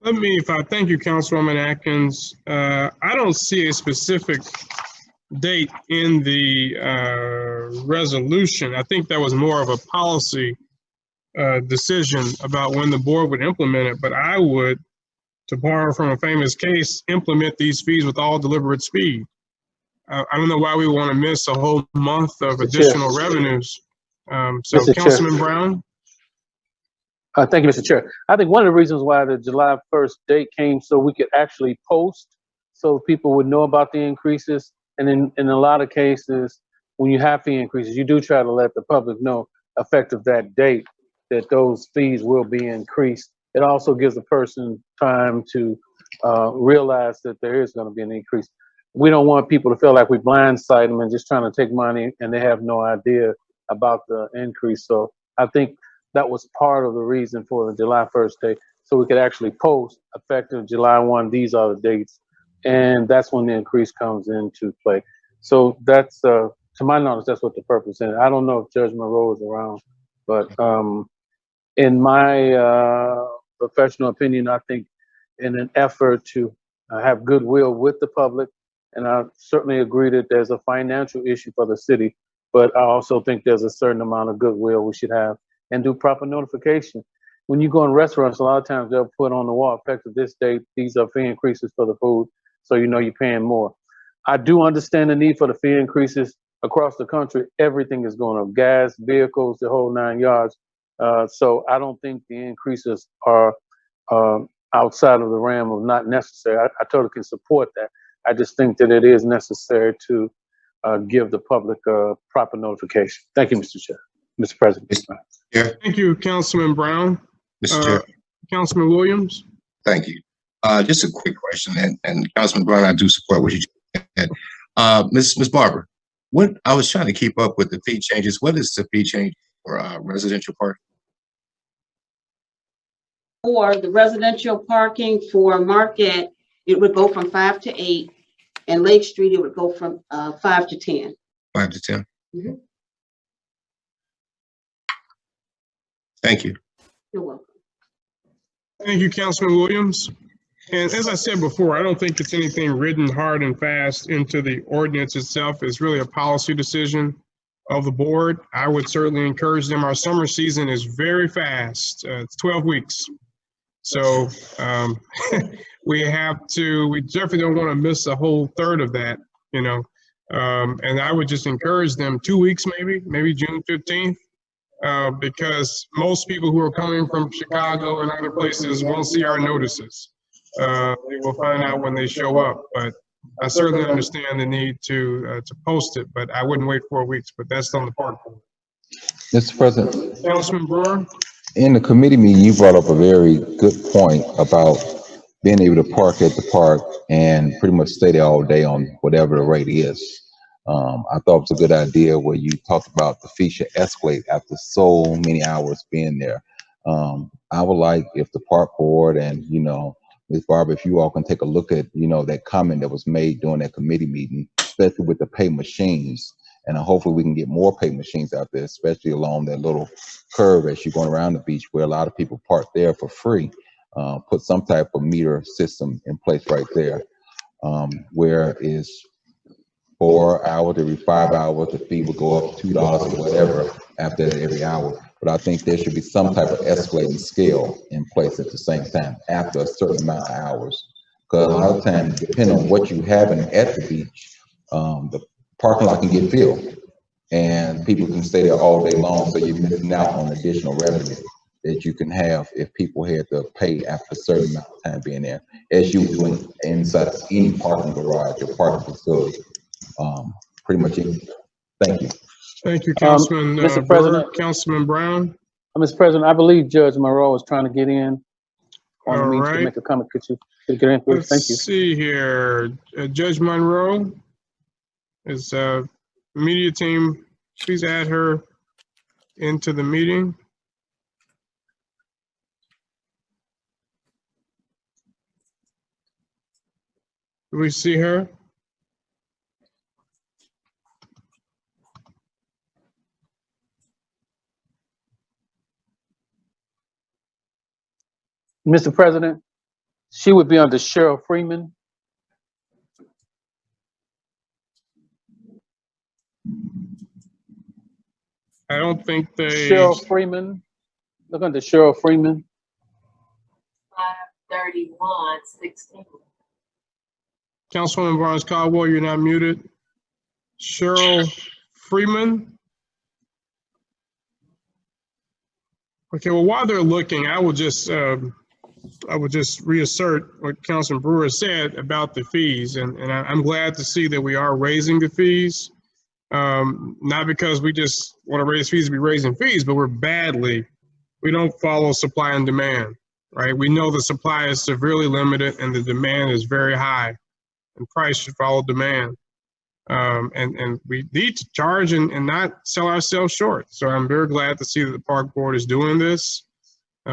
Thank you, Councilwoman Atkins. I don't see a specific date in the resolution. I think that was more of a policy decision about when the board would implement it, but I would, to borrow from a famous case, implement these fees with all deliberate speed. I don't know why we want to miss a whole month of additional revenues. So Mr. Chair. Councilman Brown? Thank you, Mr. Chair. I think one of the reasons why the July 1st date came so we could actually post, so people would know about the increases. And in a lot of cases, when you have fee increases, you do try to let the public know effective that date that those fees will be increased. It also gives the person time to realize that there is going to be an increase. We don't want people to feel like we blindside them and just trying to take money and they have no idea about the increase. So I think that was part of the reason for the July 1st date, so we could actually post effective July 1, these are the dates. And that's when the increase comes into play. So that's, to my knowledge, that's what the purpose is. I don't know if Judge Monroe is around, but in my professional opinion, I think in an effort to have goodwill with the public, and I certainly agree that there's a financial issue for the city, but I also think there's a certain amount of goodwill we should have and do proper notification. When you go in restaurants, a lot of times they'll put on the wall, effective this date, these are fee increases for the food, so you know you're paying more. I do understand the need for the fee increases across the country. Everything is going up, gas, vehicles, the whole 9 yards. So I don't think the increases are outside of the realm of not necessary. I totally can support that. I just think that it is necessary to give the public proper notification. Thank you, Mr. Chair, Mr. President. Thank you, Councilman Brown. Mr. Chair. Councilman Williams? Thank you. Just a quick question, and Councilman Brown, I do support what you just said. Ms. Barber, I was trying to keep up with the fee changes. What is the fee change for residential parking? For the residential parking for Market, it would go from 5 to 8, and Lake Street, it would go from 5 to 10. 5 to 10. Mhm. Thank you. You're welcome. Thank you, Councilman Williams. And as I said before, I don't think it's anything written hard and fast into the ordinance itself. It's really a policy decision of the board. I would certainly encourage them. Our summer season is very fast. It's 12 weeks. So we definitely don't want to miss a whole third of that, you know. And I would just encourage them 2 weeks, maybe June 15th. Because most people who are coming from Chicago and other places won't see our notices. They will find out when they show up, but I certainly understand the need to post it, but I wouldn't wait 4 weeks, but that's on the park board. Mr. President, Councilman Brewer? in the committee meeting, you brought up a very good point about being able to park at the park and pretty much stay there all day on whatever the rate is. I thought it was a good idea where you talked about the fee should escalate after so many hours being there. I would like if the park board and, you know, Ms. Barber, if you all can take a look at, you know, that comment that was made during that committee meeting, especially with the pay machines. And hopefully we can get more pay machines out there, especially along that little curve as you're going around the beach where a lot of people park there for free. Put some type of meter system in place right there, where is 4 hours, every 5 hours, the fee would go up $2 or whatever after every hour. But I think there should be some type of escalating scale in place at the same time after a certain amount of hours. Because a lot of times, depending on what you have at the beach, the parking lot can get filled and people can stay there all day long. So you're missing out on additional revenue that you can have if people had to pay after a certain amount of time being there, as you do inside any parking garage or parking facility. Pretty much it. Thank you. Thank you, Councilman Mr. Brewer. President. Councilman Brown? Mr. President, I believe Judge Monroe is trying to get in on the All meeting to right. make a comment. Could you get in, please? Thank you. Let's see here. Judge Monroe is media team. Please add her into the meeting. Do we see her? Mr. President, she would be under Cheryl Freeman. I don't think they. Cheryl Freeman. Look under Cheryl Freeman. 531-16. Councilwoman Barnes Caldwell, you're not muted. Cheryl Freeman. Okay, well, while they're looking, I will just reassert what Councilman Brewer said about the fees, and I'm glad to see that we are raising the fees. Not because we just want to raise fees to be raising fees, but we don't follow supply and demand, right? We know the supply is severely limited and the demand is very high, and price should follow demand. And we need to charge and not sell ourselves short. So I'm very glad to see that the Park Board is doing this.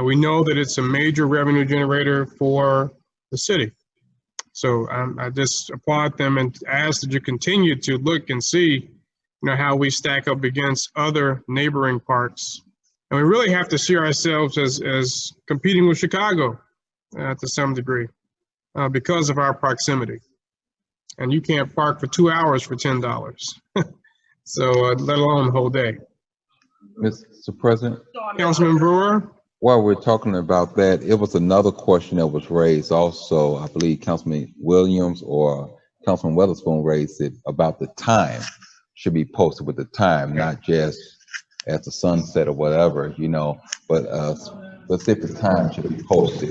We know that it's a major revenue generator for the city. So I just applaud them and ask that you continue to look and see, how we stack up against other neighboring parks. And we really have to see ourselves as competing with Chicago to some degree because of our proximity. And you can't park for 2 hours for $10. So let alone the whole day. Mr. President, Councilman Brewer? while we're talking about that, it was another question that was raised also. I believe Councilman Williams or Councilman Weatherspoon raised it about the time. Should be posted with the time, not just at the sunset or whatever, but specific time should be posted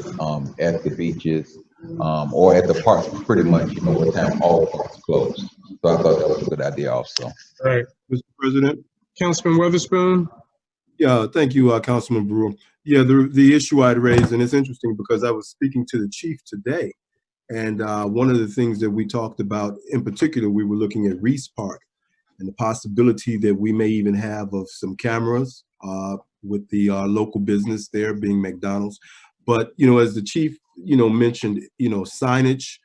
at the beaches or at the parks, pretty much, what time all parks close. So I thought that was a good idea also. Right. Mr. President? Councilman Weatherspoon? Yeah, thank you, Councilman Brewer. Yeah, the issue I'd raised, and it's interesting because I was speaking to the chief today, and one of the things that we talked about, in particular, we were looking at Reese Park and the possibility that we may even have of some cameras with the local business there being McDonald's. But, as the chief, mentioned, signage,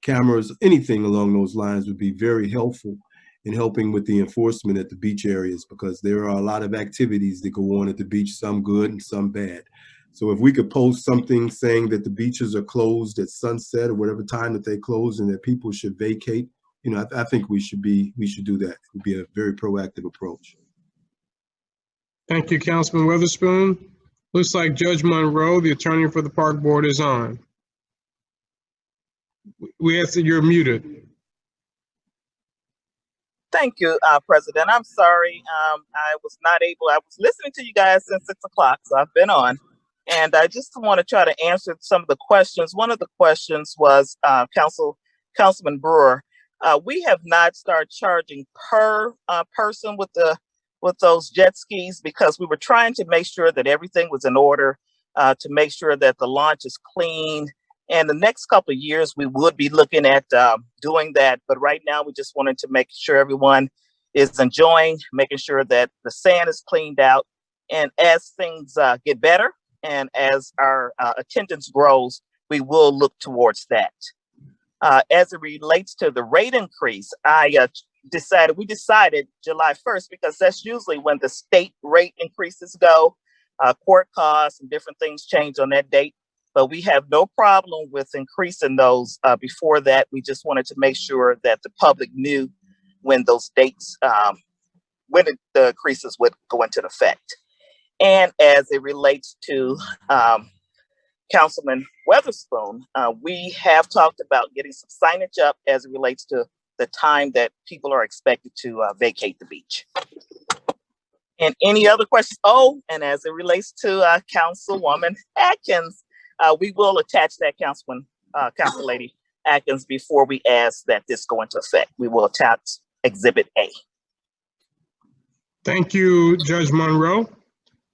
cameras, anything along those lines would be very helpful in helping with the enforcement at the beach areas, because there are a lot of activities that go on at the beach, some good and some bad. So if we could post something saying that the beaches are closed at sunset or whatever time that they close and that people should vacate, I think we should do that. It would be a very proactive approach. Thank you, Councilman Weatherspoon. Looks like Judge Monroe, the attorney for the Park Board, is on. We ask that you're muted. Thank you, President. I'm sorry. I was not able, I was listening to you guys since 6 o'clock, so I've been on. And I just want to try to answer some of the questions. One of the questions was, Councilman Brewer, we have not started charging per person with those jet skis because we were trying to make sure that everything was in order, to make sure that the launch is clean. And the next couple of years, we would be looking at doing that. But right now, we just wanted to make sure everyone is enjoying, making sure that the sand is cleaned out. And as things get better and as our attendance grows, we will look towards that. As it relates to the rate increase, we decided July 1st, because that's usually when the state rate increases go. Court costs and different things change on that date. But we have no problem with increasing those before that. We just wanted to make sure that the public knew when those dates, when the increases would go into effect. And as it relates to Councilman Weatherspoon, we have talked about getting some signage up as it relates to the time that people are expected to vacate the beach. And any other questions? Oh, and as it relates to Councilwoman Atkins, we will attach that, Council Lady Atkins, before we ask that this go into effect. We will attach Exhibit A. Thank you, Judge Monroe.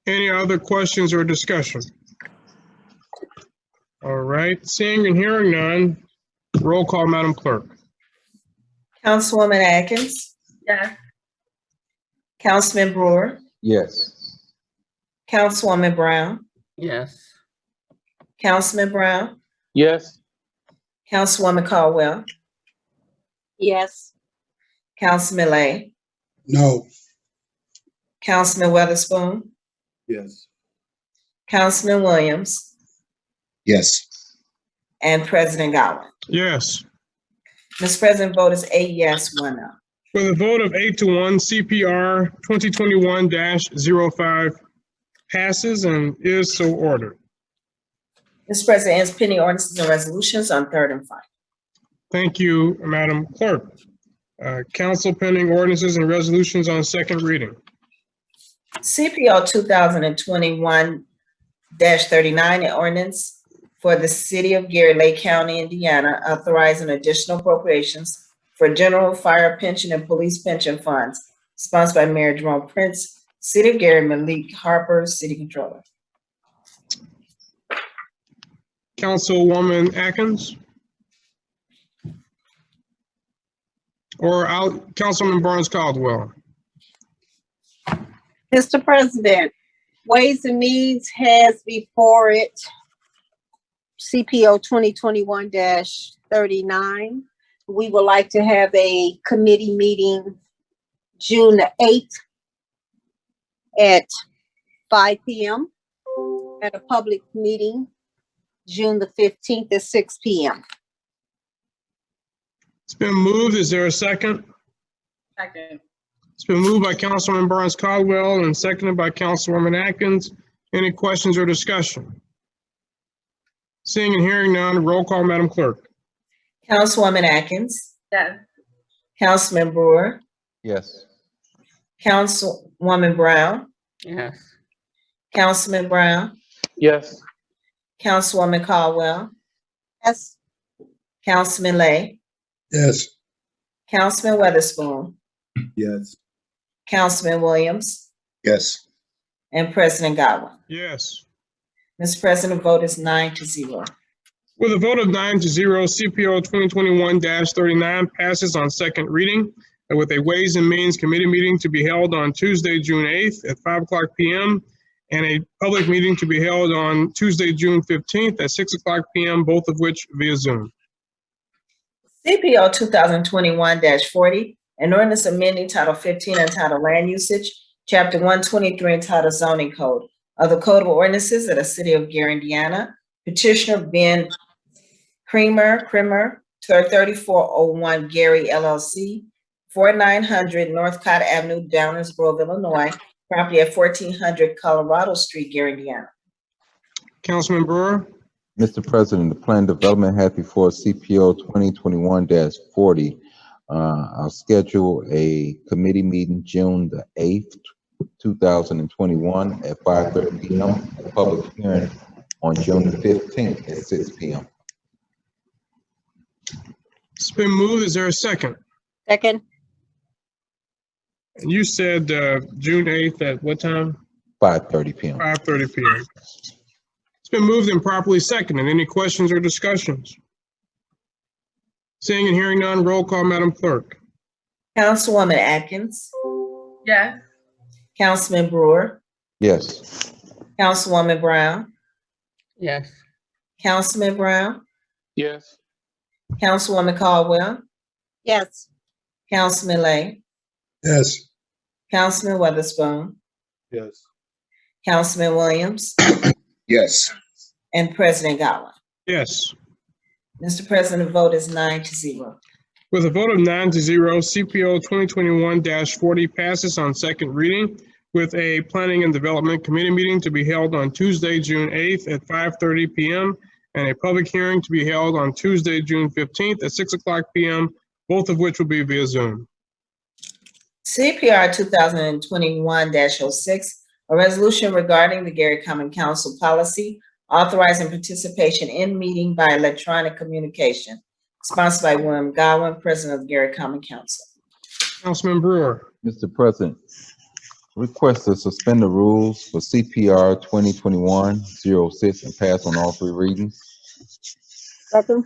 Any other questions or discussion? All right, seeing and hearing none, roll call, Madam Clerk. Councilwoman Atkins? Yes. Councilman Brewer? Yes. Councilwoman Brown? Yes. Councilman Brown? Yes. Councilwoman Caldwell, Yes. Councilman Lay, No. Councilman Weatherspoon, Yes. Councilman Williams, Yes. and President Godwin. Yes. Mr. President, vote is 8 yes, 1 no. With a vote of 8-1, CPR 2021-05 passes and is so ordered. Mr. President, ends pending ordinances and resolutions on third and final. Thank you, Madam Clerk. Council pending ordinances and resolutions on second reading. CPO 2021-39, an ordinance for the city of Gary, Lake County, Indiana, authorizing additional appropriations for general fire pension and police pension funds, sponsored by Mayor Jerome Prince, City of Gary, Malik Harper, City Controller. Councilwoman Atkins? Or Councilman Barnes Caldwell? Mr. President, Ways and Means has before it CPO 2021-39. We would like to have a committee meeting June the 8th at 5 p.m. at a public meeting June the 15th at 6 p.m. It's been moved. Is there a second? Second. It's been moved by Councilman Barnes Caldwell and seconded by Councilwoman Atkins. Any questions or discussion? Seeing and hearing none, roll call, Madam Clerk. Councilwoman Atkins, Yes. Councilman Brewer, Yes. Councilwoman Brown, Yes. Councilman Brown, Yes. Councilwoman Caldwell, Yes. Councilman Lay, Yes. Councilman Weatherspoon, Yes. Councilman Williams, Yes. and President Godwin. Yes. Mr. President, vote is 9-0. With a vote of 9-0, CPO 2021-39 passes on second reading, and with a Ways and Means Committee meeting to be held on Tuesday, June 8th at 5:00 p.m. and a public meeting to be held on Tuesday, June 15th at 6:00 p.m., both of which via Zoom. CPO 2021-40, an ordinance amending Title 15 entitled Land Usage, Chapter 123 entitled Zoning Code of the Code of Ordinances of the City of Gary, Indiana. Petitioner Ben Creamer, 3401 Gary LLC, 4900 Northcott Avenue, Downers Grove, Illinois, property at 1400 Colorado Street, Gary, Indiana. Councilman Brewer? Mr. President, the plan development has before CPO 2021-40. I'll schedule a committee meeting June the 8th, 2021 at 5:30 p.m. A public hearing on June the 15th at 6 p.m. It's been moved. Is there a second? Second. And you said June 8th at what time? 5:30 p.m. 5:30 p.m. It's been moved and properly seconded. Any questions or discussions? Seeing and hearing none, roll call, Madam Clerk. Councilwoman Atkins, Yes. Councilman Brewer, Yes. Councilwoman Brown, Yes. Councilman Brown, Yes. Councilwoman Caldwell, Yes. Councilman Lay, Yes. Councilman Weatherspoon, Yes. Councilman Williams, Yes. and President Godwin. Yes. Mr. President, the vote is 9-0. With a vote of 9-0, CPO 2021-40 passes on second reading with a Planning and Development Committee meeting to be held on Tuesday, June 8th at 5:30 p.m. and a public hearing to be held on Tuesday, June 15th at 6:00 p.m., both of which will be via Zoom. CPR 2021-06, a resolution regarding the Gary Common Council policy authorizing participation in meeting by electronic communication, sponsored by William Godwin, President of the Gary Common Council. Councilman Brewer. Mr. President, request to suspend the rules for CPR 2021-06 and pass on all three readings. Second.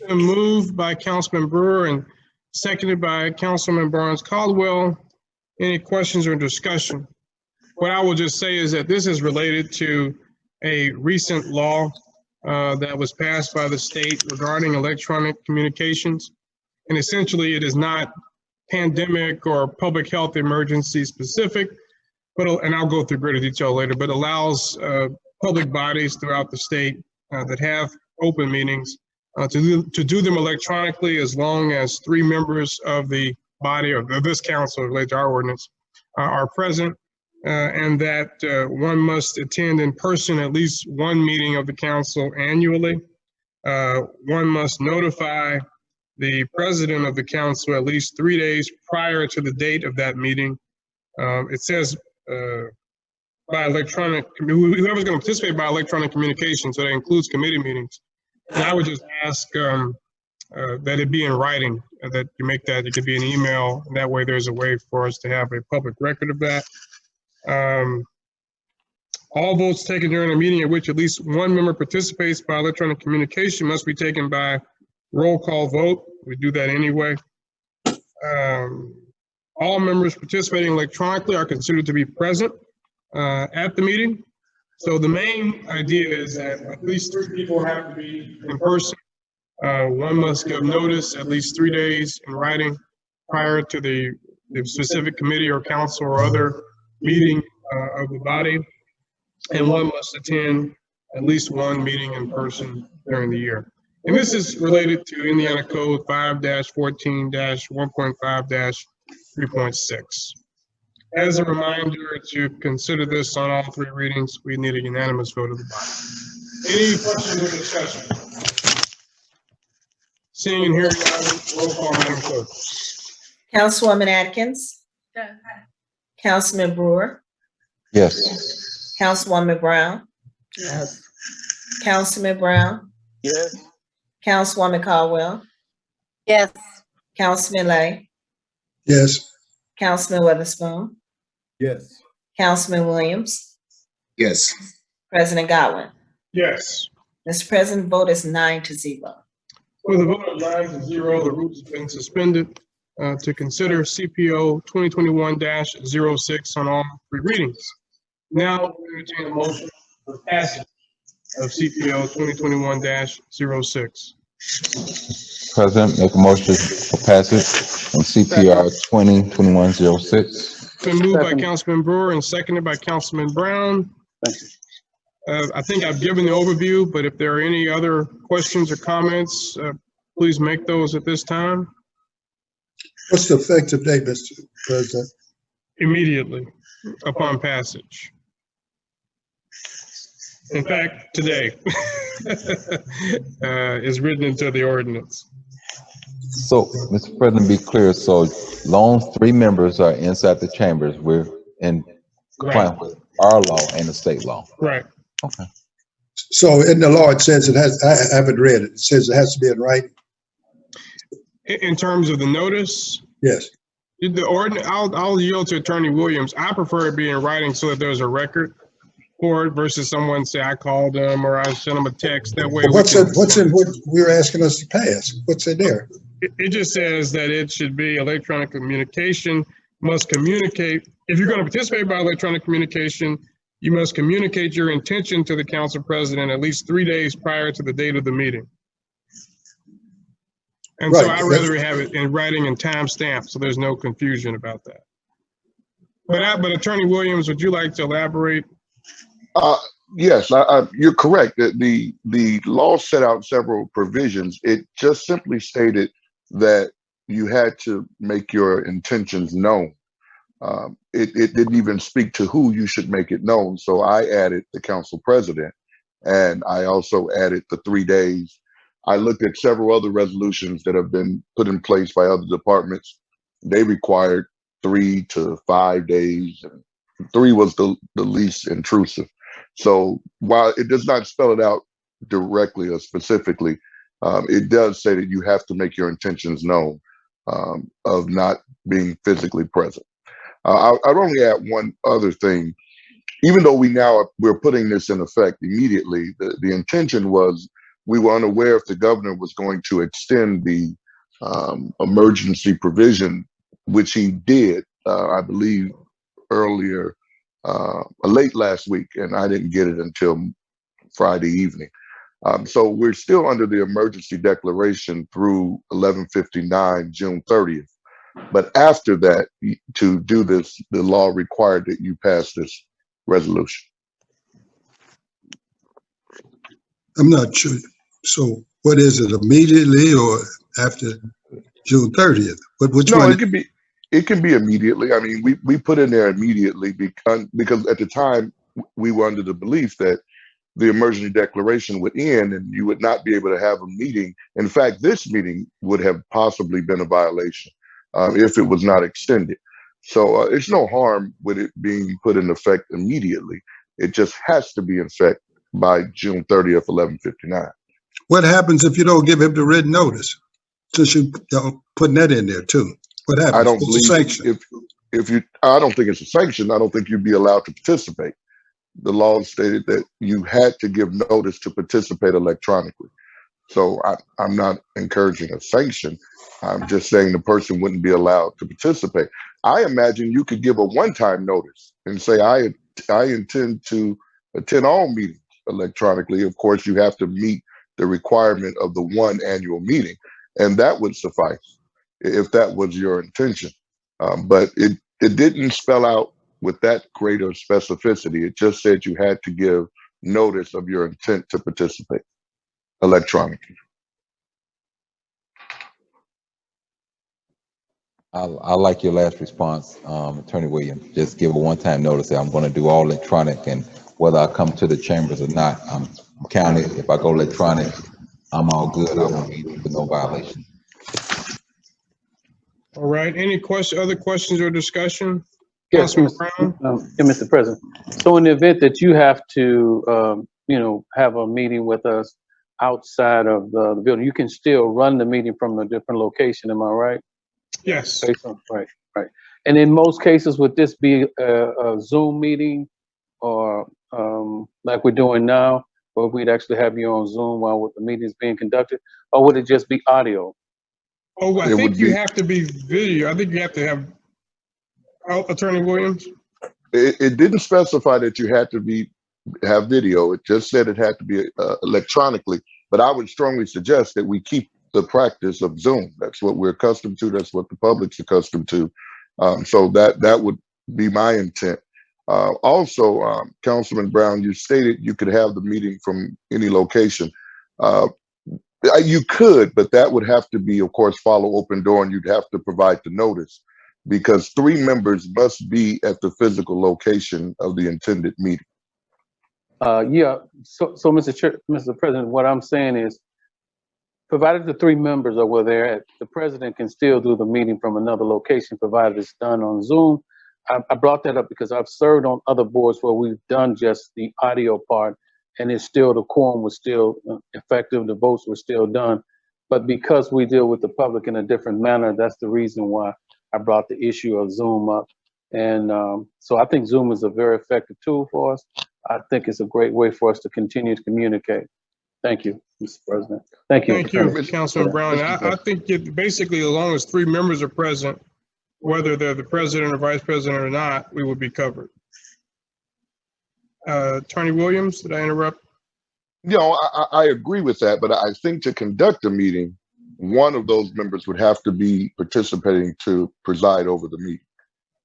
Been moved by Councilman Brewer and seconded by Councilman Barnes Caldwell. Any questions or discussion? What I will just say is that this is related to a recent law that was passed by the state regarding electronic communications. And essentially, it is not pandemic or public health emergency specific, but, and I'll go through greater detail later, but allows public bodies throughout the state that have open meetings to do them electronically as long as 3 members of the body or this council related to our ordinance are present, and that one must attend in person at least 1 meeting of the council annually. One must notify the president of the council at least 3 days prior to the date of that meeting. It says by electronic, whoever's going to participate by electronic communication, so that includes committee meetings. And I would just ask that it be in writing, that you make that, it could be an email, and that way there's a way for us to have a public record of that. All votes taken during a meeting at which at least 1 member participates by electronic communication must be taken by roll call vote. We do that anyway. All members participating electronically are considered to be present at the meeting. So the main idea is that at least 3 people have to be in person. One must give notice at least 3 days in writing prior to the specific committee or council or other meeting of the body. And one must attend at least 1 meeting in person during the year. And this is related to Indiana Code 5-14-1.5-3.6. As a reminder to consider this on all 3 readings, we need a unanimous vote of the body. Any questions or discussion? Seeing and hearing none, roll call, Madam Clerk. Councilwoman Atkins. Yes. Councilman Brewer. Yes. Councilwoman Brown. Yes. Councilman Brown. Yes. Councilwoman Caldwell. Yes. Councilman Lay. Yes. Councilman Witherspoon. Yes. Councilman Williams. Yes. President Godwin. Yes. Mr. President, vote is 9-0. With a vote of 9-0, the rules have been suspended to consider CPO 2021-06 on all 3 readings. Now, we entertain a motion for passage of CPO 2021-06. President, make a motion for passage on CPR 2021-06. Been moved by Second. Councilman Brewer and seconded by Councilman Brown. Thank you. I think I've given the overview, but if there are any other questions or comments, please make those at this time. What's the effective date, Mr. President? Immediately upon passage. In fact, today is written into the ordinance. So, Mr. President, be clear, so long as 3 members are inside the chambers, we're in compliance with our law and the state law. Right. Okay. So in the law, it says it has, I haven't read it. It says it has to be in writing. In terms of the notice, Yes. the ordinance, I'll yield to Attorney Williams. I prefer it be in writing so that there's a record for it versus someone say I called them or I sent them a text. That way. What's in what we're asking us to pass? What's in there? It just says that it should be electronic communication, must communicate. If you're going to participate by electronic communication, you must communicate your intention to the council president at least 3 days prior to the date of the meeting. And so Right. I'd rather have it in writing and time stamped, so there's no confusion about that. But Attorney Williams, would you like to elaborate? Yes, you're correct. The law set out several provisions. It just simply stated that you had to make your intentions known. It didn't even speak to who you should make it known. So I added the council president, and I also added the 3 days. I looked at several other resolutions that have been put in place by other departments. They required 3 to 5 days. And 3 was the least intrusive. So while it does not spell it out directly or specifically, it does say that you have to make your intentions known of not being physically present. I'd only add one other thing. Even though we're putting this in effect immediately, the intention was we were unaware if the governor was going to extend the emergency provision, which he did, I believe, earlier, late last week, and I didn't get it until Friday evening. So we're still under the emergency declaration through 11/59, June 30th. But after that, to do this, the law required that you pass this resolution. I'm not sure. So what is it, immediately or after June 30th? Which No, one? it can be immediately. I mean, we put in there immediately because at the time we were under the belief that the emergency declaration would end and you would not be able to have a meeting. In fact, this meeting would have possibly been a violation if it was not extended. So it's no harm with it being put in effect immediately. It just has to be in effect by June 30th, 11/59. What happens if you don't give him the written notice? Since you putting that in there too. What happens? I don't What's the believe sanction? I don't think it's a sanction. I don't think you'd be allowed to participate. The law stated that you had to give notice to participate electronically. So I'm not encouraging a sanction. I'm just saying the person wouldn't be allowed to participate. I imagine you could give a one-time notice and say, I intend to attend all meetings electronically. Of course, you have to meet the requirement of the one annual meeting, and that would suffice if that was your intention. But it didn't spell out with that greater specificity. It just said you had to give notice of your intent to participate electronically. I like your last response, Attorney Williams. Just give a one-time notice that I'm going to do all electronic, and whether I come to the chambers or not, I'm counted. If I go electronic, I'm all good. I won't be with no violation. All right, any other questions or discussion? Yes, Mr. President. So in the event that you have to, have a meeting with us outside of the building, you can still run the meeting from a different location, am I right? Yes. Right. And in most cases, would this be a Zoom meeting or like we're doing now, where we'd actually have you on Zoom while the meeting is being conducted, or would it just be audio? Oh, I think you have to be video. I think you have to have, Attorney Williams? It didn't specify that you had to have video. It just said it had to be electronically. But I would strongly suggest that we keep the practice of Zoom. That's what we're accustomed to. That's what the public's accustomed to. So that would be my intent. Also, Councilman Brown, you stated you could have the meeting from any location. You could, but that would have to be, of course, follow open door, and you'd have to provide the notice because 3 members must be at the physical location of the intended meeting. Yeah. So Mr. President, what I'm saying is, provided the 3 members are where they're at, the president can still do the meeting from another location, provided it's done on Zoom. I brought that up because I've served on other boards where we've done just the audio part, and it's still, the quorum was still effective, the votes were still done. But because we deal with the public in a different manner, that's the reason why I brought the issue of Zoom up. And so I think Zoom is a very effective tool for us. I think it's a great way for us to continue to communicate. Thank you, Mr. President. Thank you. Thank you, Councilman Brown. I think basically, as long as 3 members are present, whether they're the president or vice president or not, we would be covered. Attorney Williams, did I interrupt? I agree with that, but I think to conduct a meeting, one of those members would have to be participating to preside over the meeting.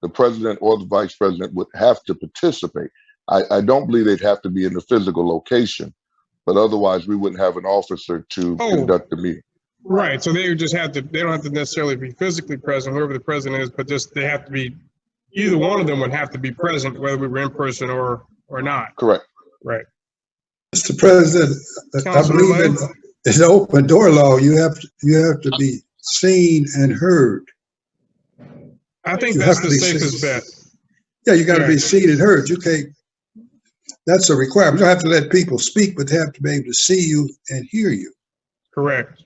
The president or the vice president would have to participate. I don't believe they'd have to be in the physical location, but otherwise we wouldn't have an officer to conduct the meeting. Right, so they would just have to, they don't have to necessarily be physically present, whoever the president is, but just they have to be, either one of them would have to be present, whether we were in person or not. Correct. Right. Mr. President, I believe in the open door law, you have to be seen and heard. I think that's the safest bet. Yeah, you got to be seen and heard. You can't, that's a requirement. You don't have to let people speak, but they have to be able to see you and hear you. Correct.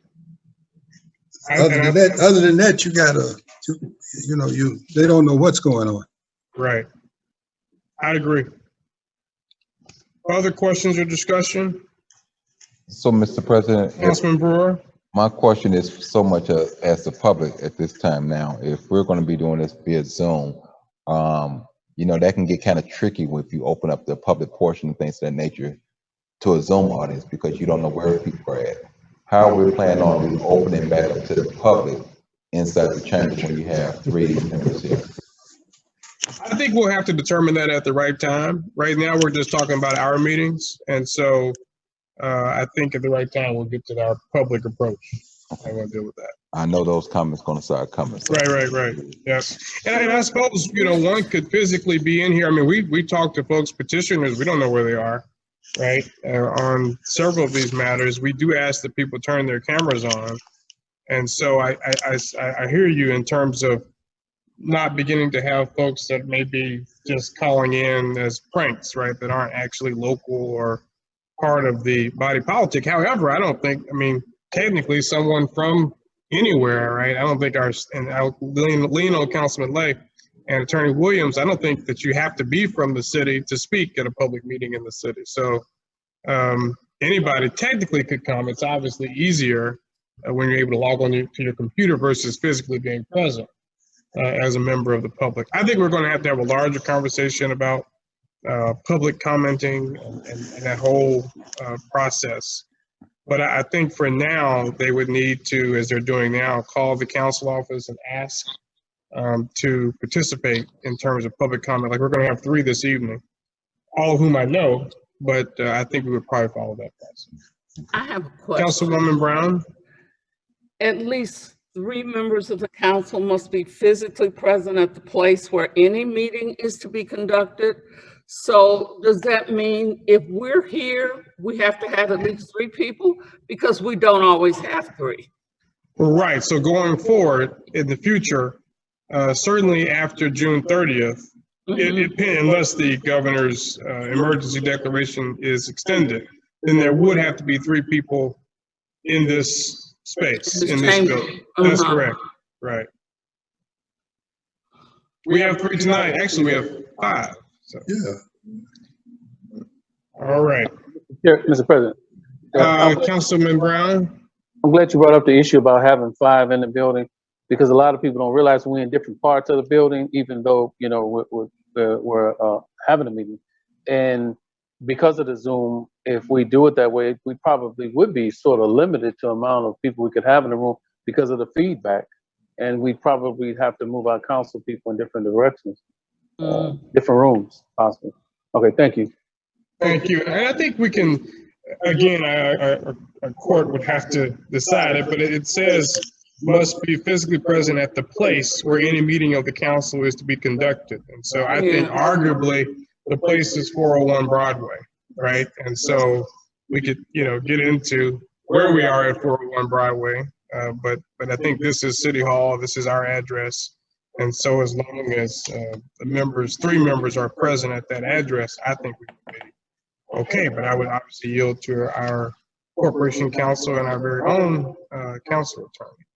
Other than that, you gotta, they don't know what's going on. Right. I agree. Other questions or discussion? So, Mr. President, Councilman Brewer? My question is so much as the public at this time now. If we're going to be doing this via Zoom, that can get kind of tricky if you open up the public portion and things of that nature. to a Zoom audience because you don't know where people are at. How are we planning on this opening back up to the public inside the chamber when you have 3 members here? I think we'll have to determine that at the right time. Right now, we're just talking about our meetings. And so I think at the right time, we'll get to our public approach. I want to deal with that. I know those comments gonna start coming. So. Right. Yes. And I suppose, one could physically be in here. I mean, we talk to folks, petitioners, we don't know where they are, right? On several of these matters, we do ask that people turn their cameras on. And so I hear you in terms of not beginning to have folks that may be just calling in as pranks, right? That aren't actually local or part of the body politic. However, I don't think, technically someone from anywhere, right? I don't think I'll lean on Councilman Lay and Attorney Williams. I don't think that you have to be from the city to speak at a public meeting in the city. So anybody technically could come. It's obviously easier when you're able to log on to your computer versus physically being present as a member of the public. I think we're going to have a larger conversation about public commenting and that whole process. But I think for now, they would need to, as they're doing now, call the council office and ask to participate in terms of public comment. Like we're going to have 3 this evening, all of whom I know, but I think we would probably follow that process. I have a question. Councilwoman Brown? At least 3 members of the council must be physically present at the place where any meeting is to be conducted. So does that mean if we're here, we have to have at least 3 people? Because we don't always have 3. Right. So going forward in the future, certainly after June 30th, unless the governor's emergency declaration is extended, then there would have to be 3 people in this space, in this building. That's correct. Right. We have 3 tonight. Actually, we have 5. So. Yeah. All right. Yeah, Mr. President. Councilman Brown? I'm glad you brought up the issue about having 5 in the building because a lot of people don't realize we're in different parts of the building, even though, we're having a meeting. And because of the Zoom, if we do it that way, we probably would be sort of limited to the amount of people we could have in the room because of the feedback. And we probably have to move our council people in different directions, different rooms, possibly. Okay, thank you. Thank you. And I think we can, again, a court would have to decide it, but it says must be physically present at the place where any meeting of the council is to be conducted. And so I think arguably the place is 401 Broadway, right? And so we could, get into where we are at 401 Broadway. But I think this is City Hall, this is our address. And so as long as the 3 members are present at that address, I think we would be okay. But I would obviously yield to our corporation counsel and our very own council attorney.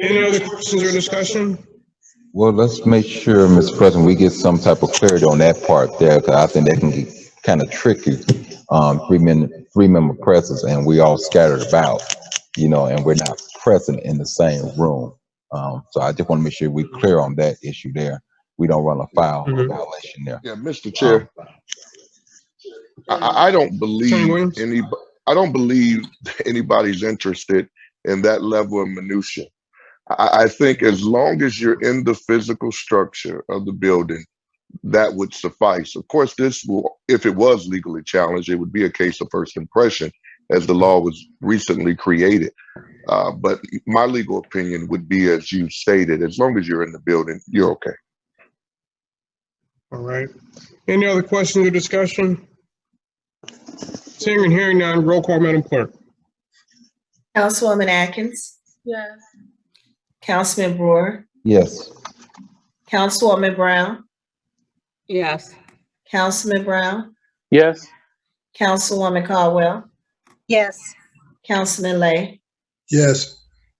Any other questions or discussion? Well, let's make sure, Mr. President, we get some type of clarity on that part there, because I think that can get kind of tricky. 3-member presence, and we all scattered about, and we're not present in the same room. So I just want to make sure we're clear on that issue there. We don't run a violation there. Yeah, Mr. Chair. I don't believe anybody's interested in that level of minutia. I think as long as you're in the physical structure of the building, that would suffice. Of course, this will, if it was legally challenged, it would be a case of first impression as the law was recently created. But my legal opinion would be, as you stated, as long as you're in the building, you're okay. All right. Any other questions or discussion? Seeing and hearing none, roll call, Madam Clerk. Councilwoman Atkins, Yes. Councilman Brewer, Yes. Councilwoman Brown, Yes. Councilman Brown, Yes. Councilwoman Caldwell, Yes. Councilman Lay, Yes.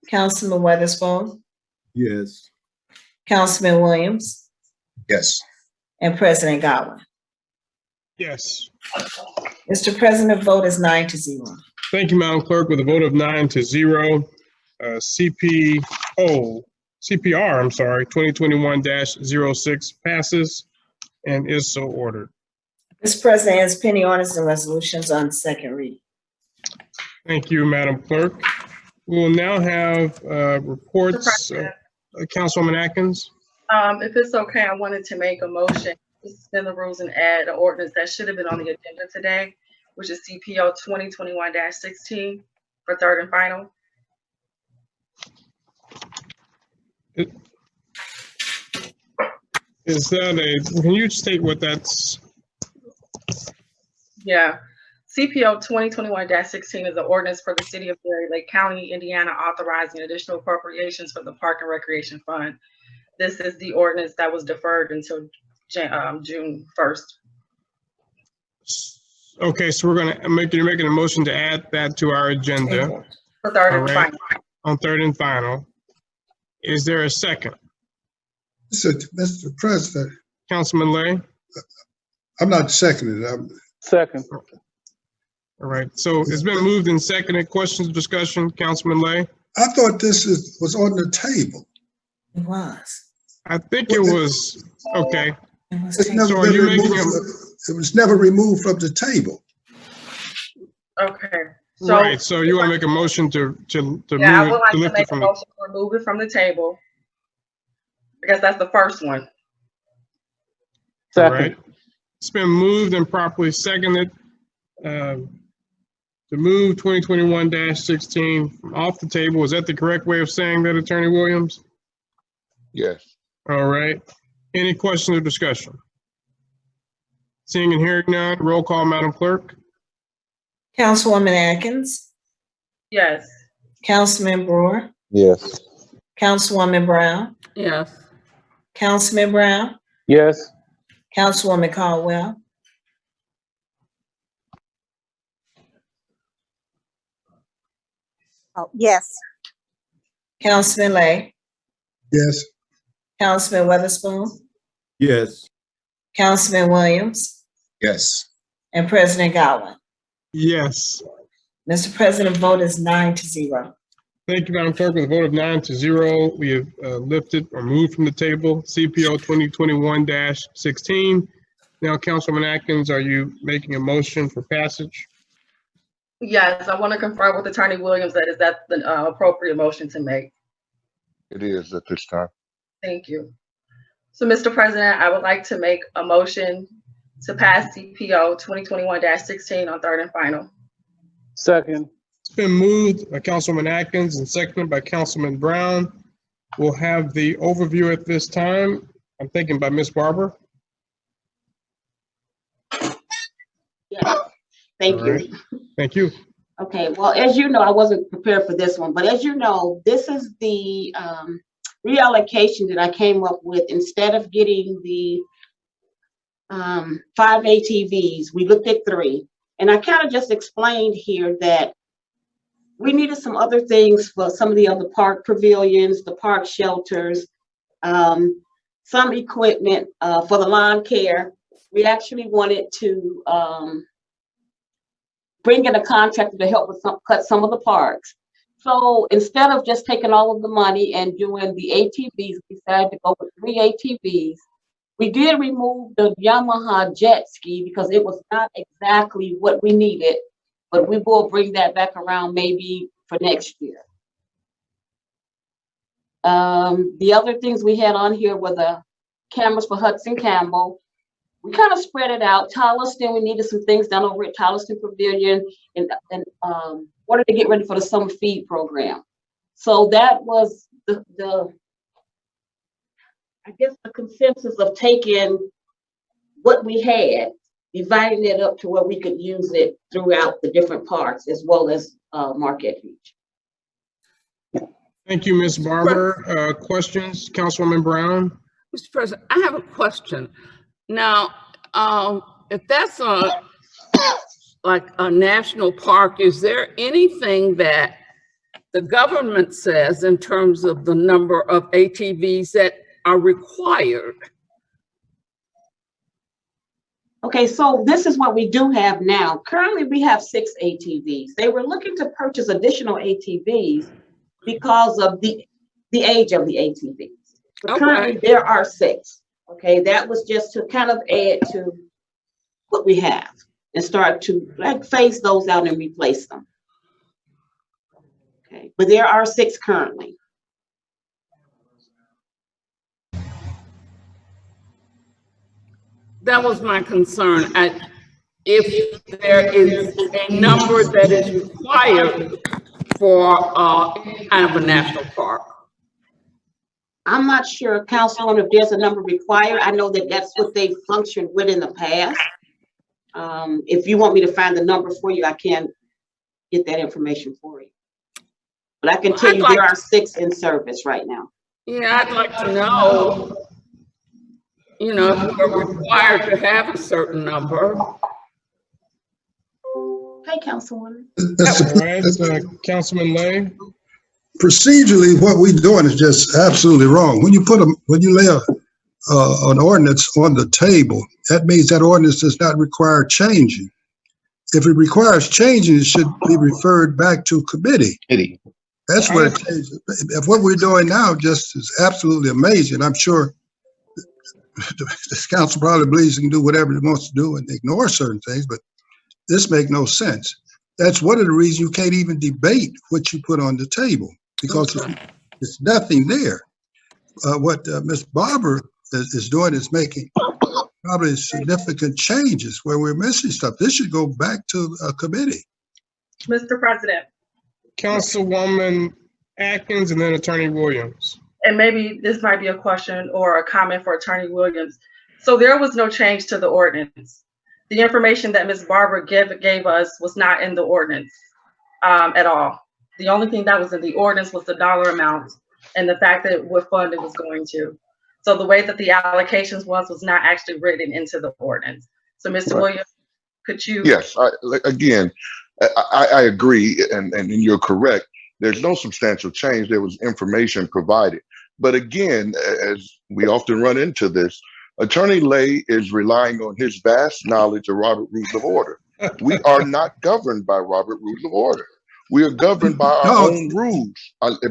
Councilman Weatherspoon, Yes. Councilman Williams, Yes. and President Godwin. Yes. Mr. President, vote is 9-0. Thank you, Madam Clerk. With a vote of 9-0, CPR, 2021-06 passes and is so ordered. Mr. President, has pending orders and resolutions on second reading. Thank you, Madam Clerk. We will now have reports. Councilwoman Atkins. If it's okay, I wanted to make a motion to suspend the rules and add an ordinance that should have been on the agenda today, which is CPO 2021-16 for third and final. Is that can you state what that's? Yeah. CPO 2021-16 is the ordinance for the city of Berry Lake County, Indiana, authorizing additional appropriations for the Park and Recreation Fund. This is the ordinance that was deferred until June 1st. Okay, so you're making a motion to add that to our agenda. For third All and right. final. On third and final. Is there a second? Mr. President, Councilman Lay? I'm not seconding it. Second. All right, so it's been moved and seconded. Questions, discussion, Councilman Lay? I thought this was on the table. It was. I think it was, okay. It's never So are been you making removed. It was never removed from the table. Okay. So, right, so you want to make a motion to yeah, I move would it, like to to lift make it a from the, motion to remove it from the table. Because that's the first one. all right. It's been moved and properly seconded to move 2021-16 off the table. Is that the correct way of saying that, Attorney Williams? Yes. All right. Any questions or discussion? Seeing and hearing none, roll call, Madam Clerk. Councilwoman Atkins, Yes. Councilman Brewer, Yes. Councilwoman Brown, Yes. Councilman Brown, Yes. Councilwoman Caldwell, Oh, yes. Councilman Lay, Yes. Councilman Weatherspoon, Yes. Councilman Williams, Yes. and President Godwin. Yes. Mr. President, vote is 9-0. Thank you, Madam Clerk. With a vote of 9-0, we have lifted or moved from the table CPO 2021-16. Now, Councilwoman Atkins, are you making a motion for passage? Yes, I want to confirm with Attorney Williams that is that the appropriate motion to make. It is at this time. Thank you. So, Mr. President, I would like to make a motion to pass CPO 2021-16 on third and final. Second. It's been moved by Councilwoman Atkins and seconded by Councilman Brown. We'll have the overview at this time. I'm thinking by Ms. Barber. Yes, thank All you. right. Thank you. Okay, well, as you know, I wasn't prepared for this one, but as you know, this is the reallocation that I came up with. Instead of getting the 5 ATVs, we looked at 3. And I kind of just explained here that we needed some other things for some of the other park pavilions, the park shelters, some equipment for the lawn care. We actually wanted to bring in a contractor to help with cut some of the parks. So instead of just taking all of the money and doing the ATVs, we decided to go with 3 ATVs. We did remove the Yamaha jet ski because it was not exactly what we needed, but we will bring that back around maybe for next year. The other things we had on here were the cameras for Hudson Campbell. We kind of spread it out. Charleston, we needed some things done over at Charleston Pavilion and wanted to get ready for the summer feed program. So that was the I guess the consensus of taking what we had, dividing it up to where we could use it throughout the different parks as well as Marquette Beach. Thank you, Ms. Barber. Questions, Councilwoman Brown? Mr. President, I have a question. Now, if that's like a national park, is there anything that the government says in terms of the number of ATVs that are required? Okay, so this is what we do have now. Currently, we have 6 ATVs. They were looking to purchase additional ATVs because of the age of the ATVs. But currently, there are 6. Okay, that was just to kind of add to what we have and start to like phase those out and replace them. Okay, but there are 6 currently. That was my concern. If there is a number that is required for any kind of a national park. I'm not sure, Councilwoman, if there's a number required. I know that that's what they functioned with in the past. If you want me to find the number for you, I can get that information for you. But I can tell you there are 6 in service right now. Yeah, I'd like to know, you know, if we're required to have a certain number. Hey, Councilwoman. All right, Councilman Lay. Procedurally, what we're doing is just absolutely wrong. When you lay an ordinance on the table, that means that ordinance does not require changing. If it requires changing, it should be referred back to committee. That's what it changes. If what we're doing now just is absolutely amazing. I'm sure this council probably believes it can do whatever it wants to do and ignore certain things, but this makes no sense. That's one of the reasons you can't even debate what you put on the table, because there's nothing there. What Ms. Barber is doing is making probably significant changes where we're missing stuff. This should go back to a committee. Mr. President. Councilwoman Atkins and then Attorney Williams. And maybe this might be a question or a comment for Attorney Williams. So there was no change to the ordinance. The information that Ms. Barber gave us was not in the ordinance at all. The only thing that was in the ordinance was the dollar amount and the fact that what fund it was going to. So the way that the allocations was not actually written into the ordinance. So Mr. Williams, could you? Yes, I agree, and you're correct. There's no substantial change. There was information provided. But again, as we often run into this, Attorney Lay is relying on his vast knowledge of Robert Rules of Order. We are not governed by Robert Rules of Order. We are governed by our own rules.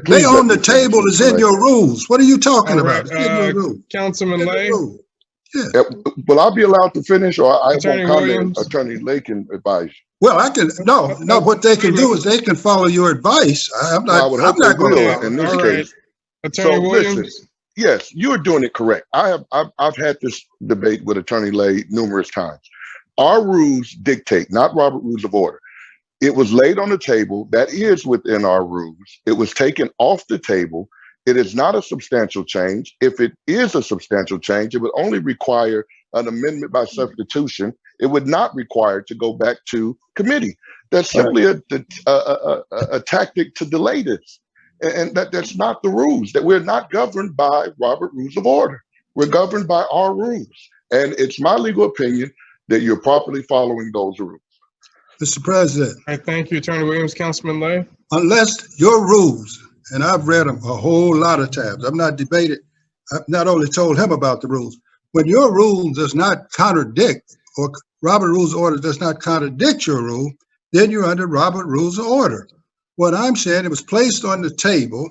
Lay on the table is in your rules. What are you talking about? It's in your rules. Councilman Lay. Yeah. Will I be allowed to finish, or I won't comment? Williams. Attorney Lay can advise. Well, I can, no, what they can do is they can follow your advice. I'm not going to. In this case. Attorney Williams. Listen, yes, you're doing it correct. I've had this debate with Attorney Lay numerous times. Our rules dictate, not Robert Rules of Order. It was laid on the table. That is within our rules. It was taken off the table. It is not a substantial change. If it is a substantial change, it would only require an amendment by substitution. It would not require to go back to committee. That's simply a tactic to delay this. And that's not the rules, that we're not governed by Robert Rules of Order. We're governed by our rules. And it's my legal opinion that you're properly following those rules. Mr. President. All right, thank you, Attorney Williams. Councilman Lay. Unless your rules, and I've read them a whole lot of times, I've not debated, I've not only told him about the rules, when your rule does not contradict, or Robert Rules of Order does not contradict your rule, then you're under Robert Rules of Order. What I'm saying, it was placed on the table.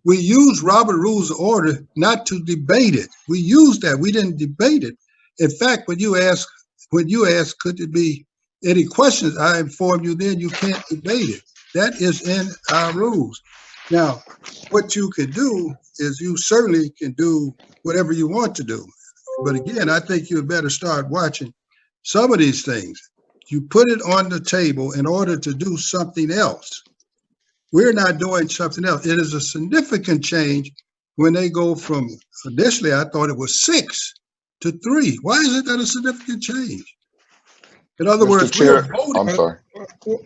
We use Robert Rules of Order not to debate it. We used that, we didn't debate it. In fact, when you ask, could it be any questions, I inform you then you can't debate it. That is in our rules. Now, what you can do is you certainly can do whatever you want to do. But again, I think you better start watching some of these things. You put it on the table in order to do something else. We're not doing something else. It is a significant change when they go from, initially I thought it was 6 to 3. Why is it that a significant change? In other words, Chair, I'm sorry.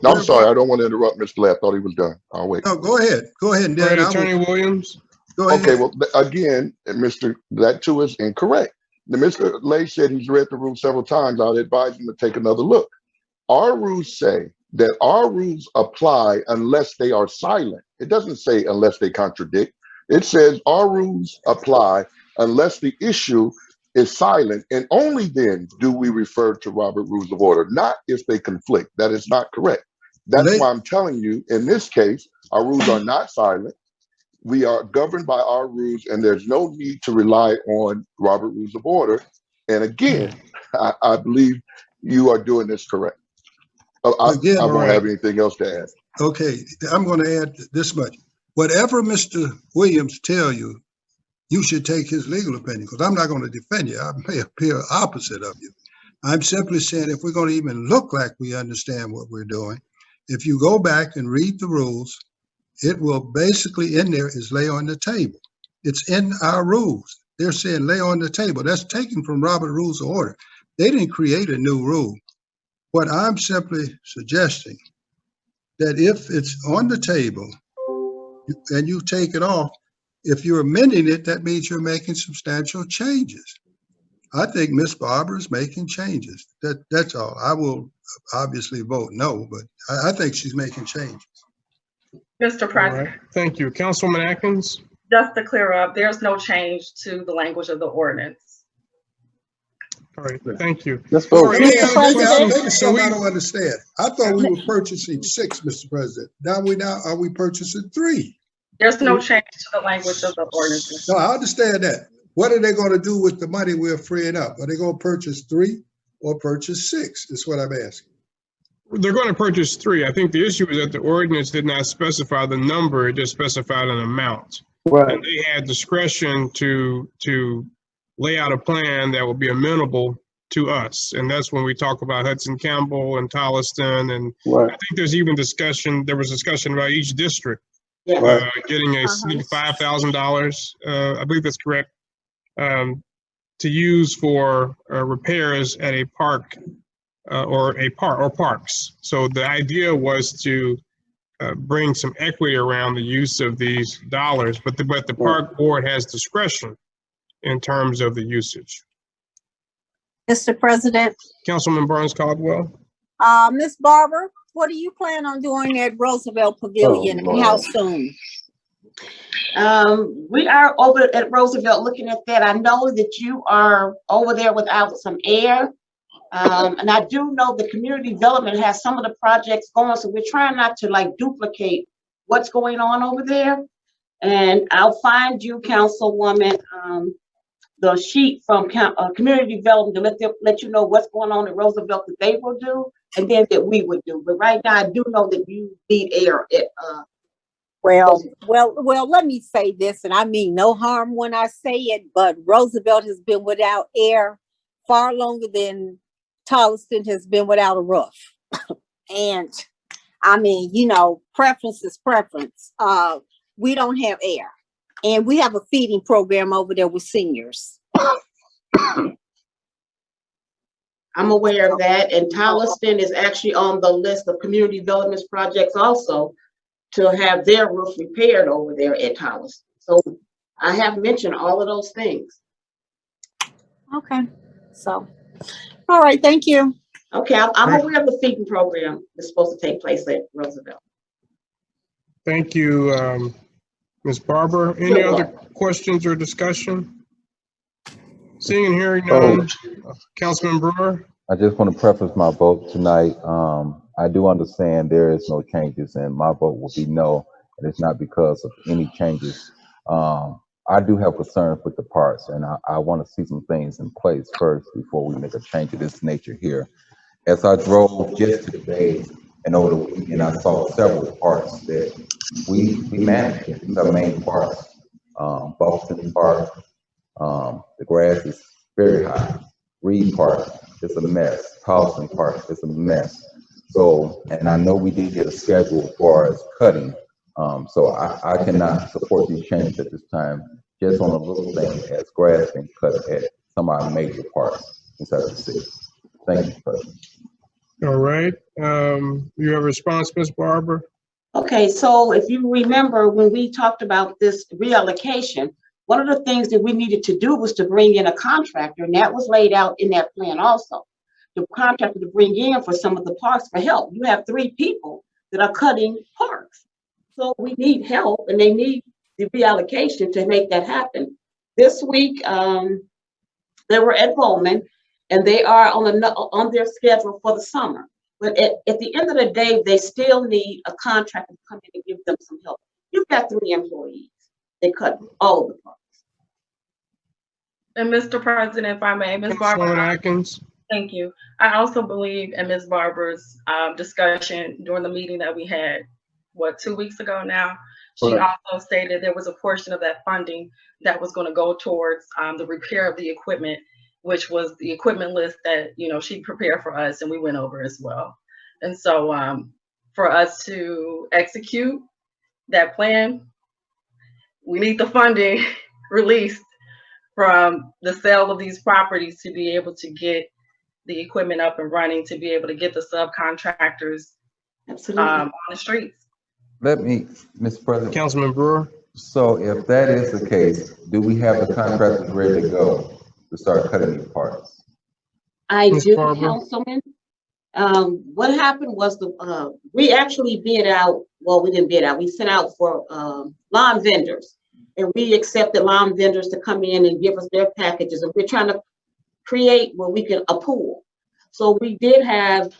No, I'm sorry. I don't want to interrupt Mr. Lay. I thought he was done. I'll wait. No, go ahead. Go ahead, Dan. Attorney Williams. Go ahead. Okay, well, again, that too is incorrect. Now, Mr. Lay said he's read the rules several times. I'd advise him to take another look. Our rules say that our rules apply unless they are silent. It doesn't say unless they contradict. It says our rules apply unless the issue is silent, and only then do we refer to Robert Rules of Order, not if they conflict. That is not correct. That's why I'm telling you, in this case, our rules are not silent. We are governed by our rules, and there's no need to rely on Robert Rules of Order. And again, I believe you are doing this correct. I Again, don't have anything else to add. okay, I'm going to add this much. Whatever Mr. Williams tell you, you should take his legal opinion, because I'm not going to defend you. I may appear opposite of you. I'm simply saying if we're going to even look like we understand what we're doing, if you go back and read the rules, it will basically in there is lay on the table. It's in our rules. They're saying lay on the table. That's taken from Robert Rules of Order. They didn't create a new rule. What I'm simply suggesting that if it's on the table and you take it off, if you're amending it, that means you're making substantial changes. I think Ms. Barber is making changes. That's all. I will obviously vote no, but I think she's making changes. Mr. All President, right. Thank you. Councilwoman Atkins? just to clear up, there's no change to the language of the ordinance. All right, thank you. Let's All vote. right, any Mr. other President? Maybe questions? So something we, I don't understand. I thought we were purchasing 6, Mr. President. Now are we purchasing 3? There's no change to the language of the ordinance. No, I understand that. What are they going to do with the money we're freeing up? Are they going to purchase 3 or purchase 6? Is what I'm asking. they're going to purchase 3. I think the issue is that the ordinance did not specify the number, it just specified an amount. Right. And they had discretion to lay out a plan that will be amenable to us. And that's when we talk about Hudson Campbell and Tolliston. And Right. I think there was discussion about each district Right. getting a $5,000, I believe that's correct, to use for repairs at a park or parks. So the idea was to bring some equity around the use of these dollars, but the park board has discretion in terms of the usage. Mr. President, Councilman Barnes Caldwell? Ms. Barber, what do you plan on doing at Roosevelt Pavilion and how soon? We are over at Roosevelt looking at that. I know that you are over there without some air. And I do know the community development has some of the projects going, so we're trying not to like duplicate what's going on over there. And I'll find you, Councilwoman, the sheet from community development to let you know what's going on at Roosevelt that they will do, and then that we would do. But right now, I do know that you need air at Well, let me say this, and I mean no harm when I say it, but Roosevelt has been without air far longer than Tolliston has been without a roof. And I mean, preference is preference. We don't have air. And we have a feeding program over there with seniors. I'm aware of that, and Tolliston is actually on the list of community development projects also to have their roof repaired over there at Tolliston. So I have mentioned all of those things. Okay, so, all right, thank you. Okay, I'm aware of the feeding program that's supposed to take place at Roosevelt. Thank you, Ms. Barber. Any other questions or discussion? Seeing and hearing none. Councilman Brewer? I just want to preface my vote tonight. I do understand there is no changes, and my vote will be no, and it's not because of any changes. I do have concerns with the parks, and I want to see some things in place first before we make a change of this nature here. As I drove just today and over the weekend, I saw several parks that we manage. These are main parks. Boston Park, the grass is very high. Reed Park is a mess. Towson Park is a mess. So, and I know we did get a schedule as far as cutting. So I cannot support these changes at this time, just on a little thing as grass being cut at some of our major parks inside the city. Thank you, President. All right. You have a response, Ms. Barber? Okay, so if you remember when we talked about this reallocation, one of the things that we needed to do was to bring in a contractor, and that was laid out in that plan also. The contractor to bring in for some of the parks for help. You have 3 people that are cutting parks. So we need help, and they need the reallocation to make that happen. This week, they were at Bowman, and they are on their schedule for the summer. But at the end of the day, they still need a contractor to come in and give them some help. You've got 3 employees. They cut all of the parks. And Mr. President, if I may, Ms. Barber. Councilwoman Atkins? Thank you. I also believe in Ms. Barber's discussion during the meeting that we had, 2 weeks ago now? She Correct. also stated there was a portion of that funding that was going to go towards the repair of the equipment, which was the equipment list that, she prepared for us and we went over as well. And so for us to execute that plan, we need the funding released from the sale of these properties to be able to get the equipment up and running, to be able to get the subcontractors on the streets. Let me, Mr. President. Councilman Brewer. So if that is the case, do we have the contractors ready to go to start cutting these parts? I Ms. do, Barber. Councilman. What happened was we actually bid out, well, we didn't bid out, we sent out for lawn vendors. And we accepted lawn vendors to come in and give us their packages. And we're trying to create where we can, a pool. So we did have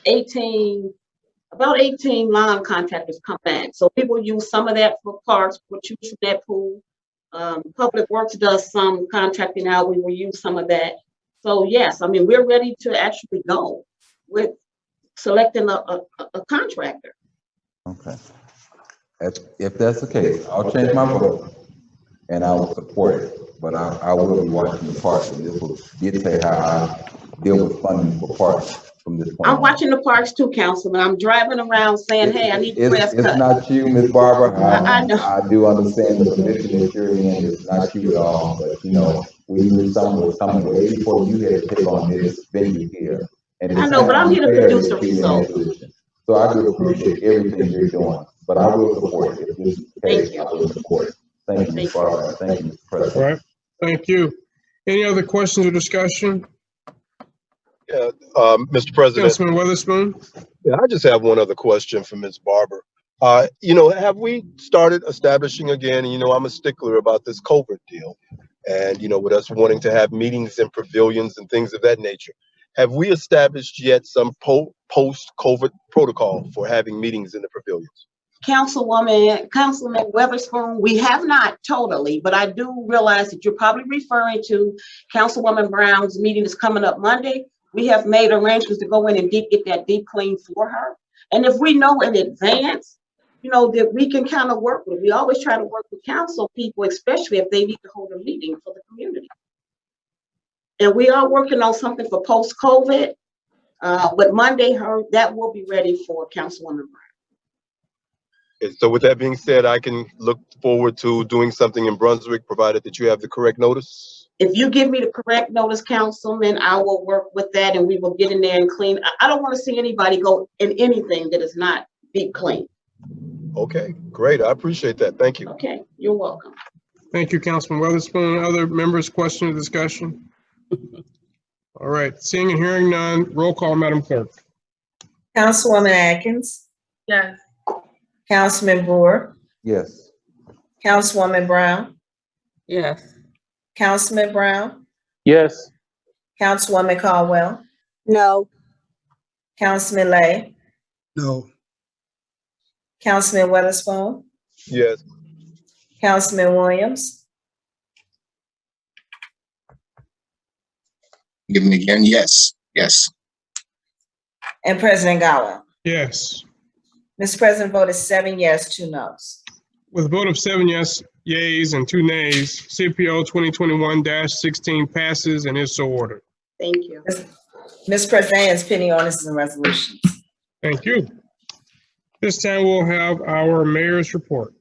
about 18 lawn contractors come back. So people use some of that for parks, which use that pool. Public Works does some contracting out. We will use some of that. So yes, I mean, we're ready to actually go with selecting a contractor. Okay. If that's the case, I'll change my vote and I will support it. But I will be watching the parks, and this will dictate how I deal with funding for parks from this point I'm on. watching the parks too, Councilman. I'm driving around saying, hey, I need the grass It's cut. not you, Ms. Barber. I know. I do understand the position that you're in. It's not you at all, but we knew something was coming way before you had to take on this venue here. And I know, but I'm here to unfair produce a that you're in that result. position. So I do appreciate everything you're doing, but I will support it. If this is the case, I will support it. Thank you, Ms. Barber. Thank you, Mr. All President. right. Thank you. Any other questions or discussion? Yeah, Mr. President, Councilman Witherspoon. yeah, I just have one other question for Ms. Barber. Have we started establishing again, I'm a stickler about this COVID deal. And, with us wanting to have meetings in pavilions and things of that nature, have we established yet some post-COVID protocol for having meetings in the pavilions? Councilman Weatherspoon, we have not totally, but I do realize that you're probably referring to Councilwoman Brown's meeting that's coming up Monday. We have made arrangements to go in and get that deep clean for her. And if we know in advance, that we can kind of work with. We always try to work with council people, especially if they need to hold a meeting for the community. And we are working on something for post-COVID, but Monday, that will be ready for Councilwoman Brown. And so with that being said, I can look forward to doing something in Brunswick, provided that you have the correct notice. If you give me the correct notice, Councilman, I will work with that and we will get in there and clean. I don't want to see anybody go in anything that is not deep clean. Okay, great. I appreciate that. Thank you. Okay, you're welcome. Thank you, Councilman Witherspoon. Other members, question or discussion? All right, seeing and hearing none, roll call, Madam Clerk. Councilwoman Atkins, Yes. Councilman Brewer, Yes. Councilwoman Brown, Yes. Councilman Brown, Yes. Councilwoman Caldwell, No. Councilman Lay, No. Councilman Witherspoon, Yes. Councilman Williams, Give me again. Yes. and President Godwin. Yes. Mr. President, vote is 7 yes, 2 noes. With a vote of 7 yeas and 2 nays, CPO 2021-16 passes and is so ordered. Thank you. Mr. President, it's pending ordinances and resolutions. Thank you. This time we'll have our mayor's report.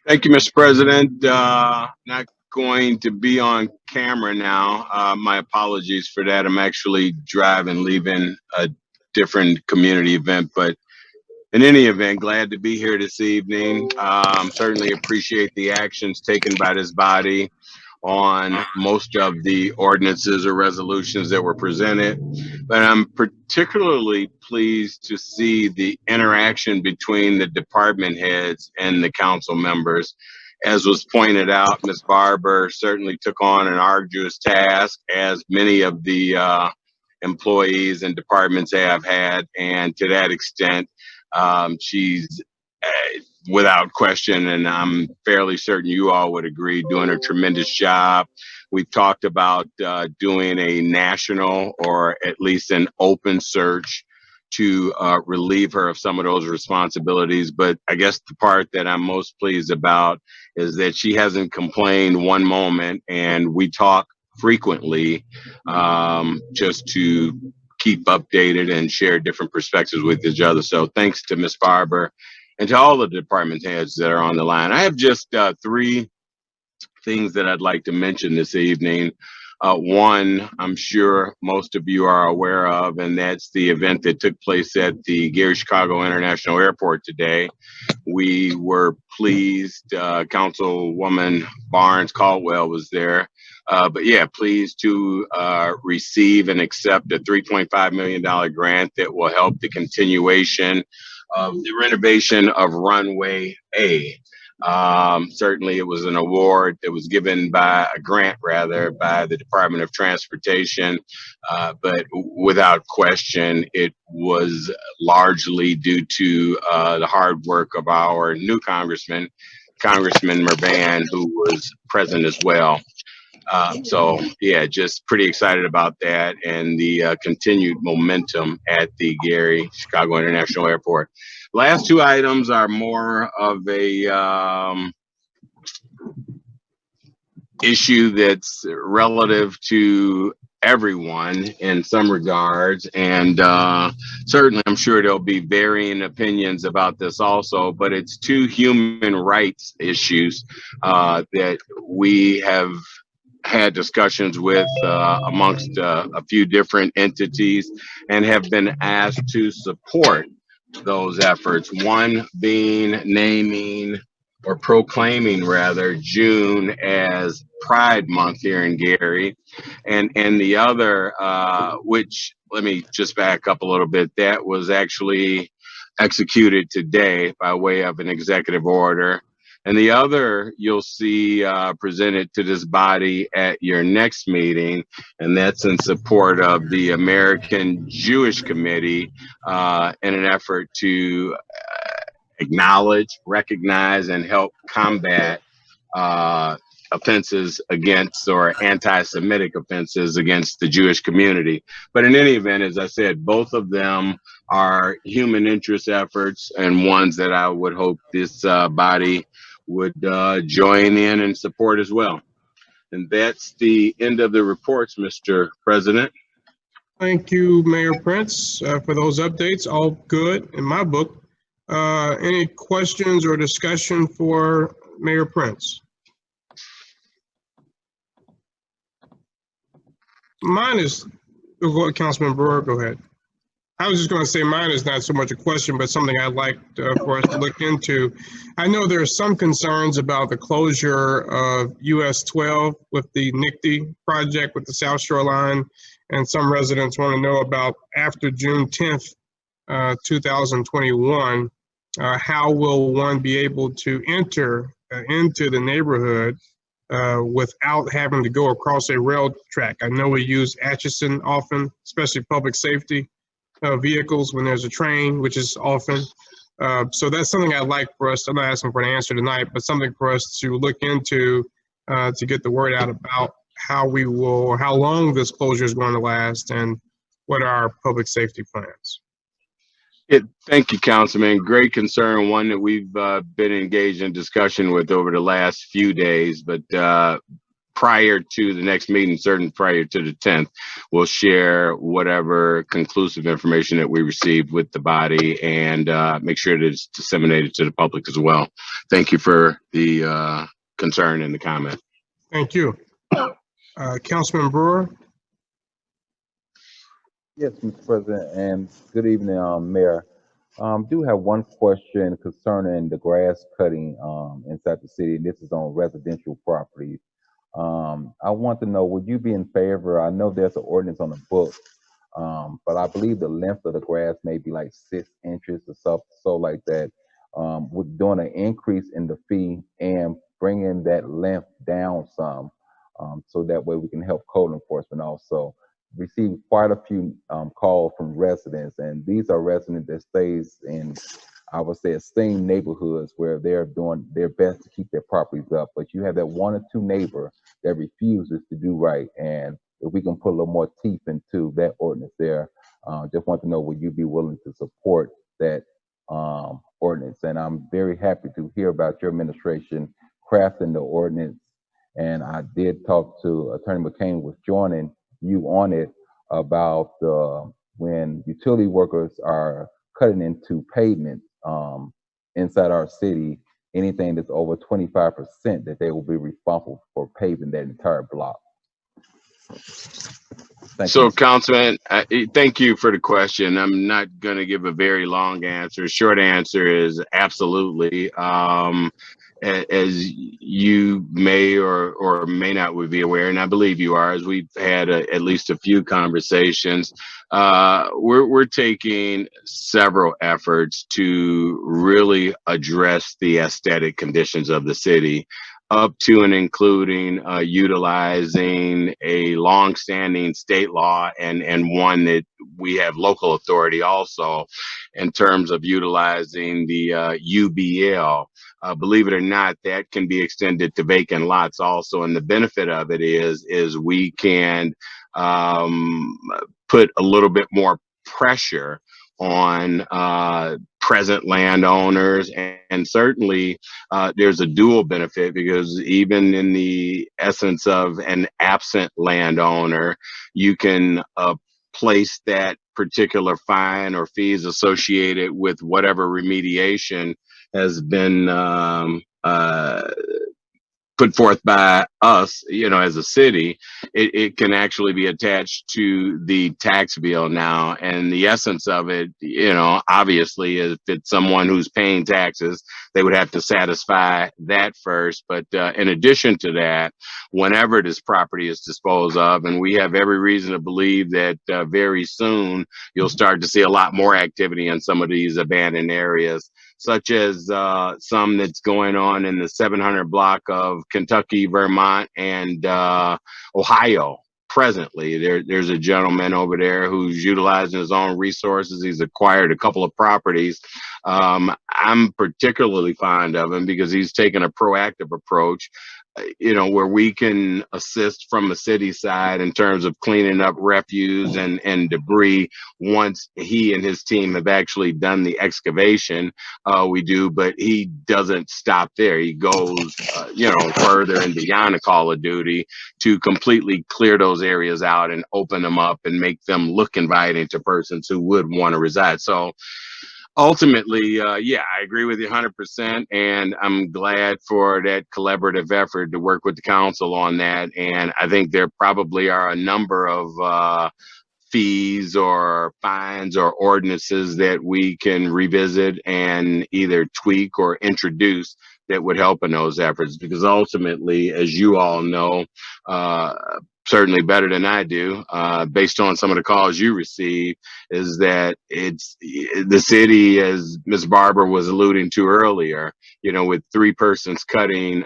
Thank you, Mr. President. Not going to be on camera now. My apologies for that. I'm actually driving, leaving a different community event, but in any event, glad to be here this evening. Certainly appreciate the actions taken by this body on most of the ordinances or resolutions that were presented. But I'm particularly pleased to see the interaction between the department heads and the council members. As was pointed out, Ms. Barber certainly took on an arduous task, as many of the employees and departments have had. And to that extent, she's without question, and I'm fairly certain you all would agree, doing a tremendous job We've talked about doing a national or at least an open search to relieve her of some of those responsibilities. But I guess the part that I'm most pleased about is that she hasn't complained one moment, and we talk frequently just to keep updated and share different perspectives with each other. So thanks to Ms. Barber and to all the department heads that are on the line. I have just 3 things that I'd like to mention this evening. One, I'm sure most of you are aware of, and that's the event that took place at the Gary Chicago International Airport today. We were pleased, Councilwoman Barnes Caldwell was there, but yeah, pleased to receive and accept a $3.5 million grant that will help the continuation of the renovation of runway A. Certainly it was an award that was given by a grant rather by the Department of Transportation, but without question, it was largely due to the hard work of our new Congressman Mervan, who was present as well. So yeah, just pretty excited about that and the continued momentum at the Gary Chicago International Airport. Last 2 items are more of a issue that's relative to everyone in some regards, and certainly I'm sure there'll be varying opinions about this also, but it's 2 human rights issues that we have had discussions with amongst a few different entities and have been asked to support those efforts. One being naming or proclaiming rather June as Pride Month here in Gary, and the other, which let me just back up a little bit, that was actually executed today by way of an executive order. And the other you'll see presented to this body at your next meeting, and that's in support of the American Jewish Committee in an effort to acknowledge, recognize, and help combat offenses against or anti-Semitic offenses against the Jewish community. But in any event, as I said, both of them are human interest efforts and ones that I would hope this body would join in and support as well. And that's the end of the reports, Mr. President. Thank you, Mayor Prince, for those updates. All good in my book. Any questions or discussion for Mayor Prince? Mine is, Councilman Brewer, go ahead. I was just going to say mine is not so much a question, but something I'd like for us to look into. I know there are some concerns about the closure of US 12 with the NICTE project with the South Shore Line, and some residents want to know about after June 10th, 2021, how will one be able to enter into the neighborhood without having to go across a rail track? I know we use Atchison often, especially public safety vehicles when there's a train, which is often. So that's something I'd like for us, I'm not asking for an answer tonight, but something for us to look into to get the word out about how we will, how long this closure is going to last and what are our public safety plans. Thank you, Councilman. Great concern, one that we've been engaged in discussion with over the last few days, but prior to the next meeting, certain prior to the 10th, we'll share whatever conclusive information that we received with the body and make sure that it's disseminated to the public as well. Thank you for the concern and the comment. Thank you. Councilman Brewer. Yes, Mr. President, and good evening, Mayor. Do have one question concerning the grass cutting inside the city, and this is on residential properties. I want to know, would you be in favor? I know there's an ordinance on the book, but I believe the length of the grass may be like 6 inches or so like that. With doing an increase in the fee and bringing that length down some, so that way we can help code enforcement also. Received quite a few calls from residents, and these are residents that stays in I would say, esteemed neighborhoods where they're doing their best to keep their properties up. But you have that one or two neighbor that refuses to do right. And if we can put a little more teeth into that ordinance there, just want to know, would you be willing to support that ordinance? And I'm very happy to hear about your administration crafting the ordinance. And I did talk to Attorney McCain, was joining you on it, about when utility workers are cutting into pavement inside our city, anything that's over 25%, that they will be responsible for paving that entire block. So, Councilman, thank you for the question. I'm not going to give a very long answer. Short answer is absolutely. As you may or may not would be aware, and I believe you are, as we've had at least a few conversations, we're taking several efforts to really address the aesthetic conditions of the city, up to and including utilizing a long-standing state law and one that we have local authority also, in terms of utilizing the UBL. Believe it or not, that can be extended to vacant lots also. And the benefit of it is we can put a little bit more pressure on present landowners, and certainly there's a dual benefit, because even in the essence of an absent landowner, you can place that particular fine or fees associated with whatever remediation has been put forth by us, as a city. It can actually be attached to the tax bill now. And the essence of it, obviously, if it's someone who's paying taxes, they would have to satisfy that first. But in addition to that, whenever this property is disposed of, and we have every reason to believe that very soon you'll start to see a lot more activity in some of these abandoned areas, such as some that's going on in the 700 block of Kentucky, Vermont, and Ohio. Presently, there's a gentleman over there who's utilizing his own resources. He's acquired a couple of properties. I'm particularly fond of him because he's taken a proactive approach, where we can assist from the city side in terms of cleaning up refuse and debris once he and his team have actually done the excavation. We do, but he doesn't stop there. He goes, further and beyond the call of duty to completely clear those areas out and open them up and make them look inviting to persons who would want to reside. So ultimately, I agree with you 100%, and I'm glad for that collaborative effort to work with the council on that. And I think there probably are a number of fees or fines or ordinances that we can revisit and either tweak or introduce that would help in those efforts. Because ultimately, as you all know, certainly better than I do, based on some of the calls you receive, is that it's the city, as Ms. Barber was alluding to earlier, with 3 persons cutting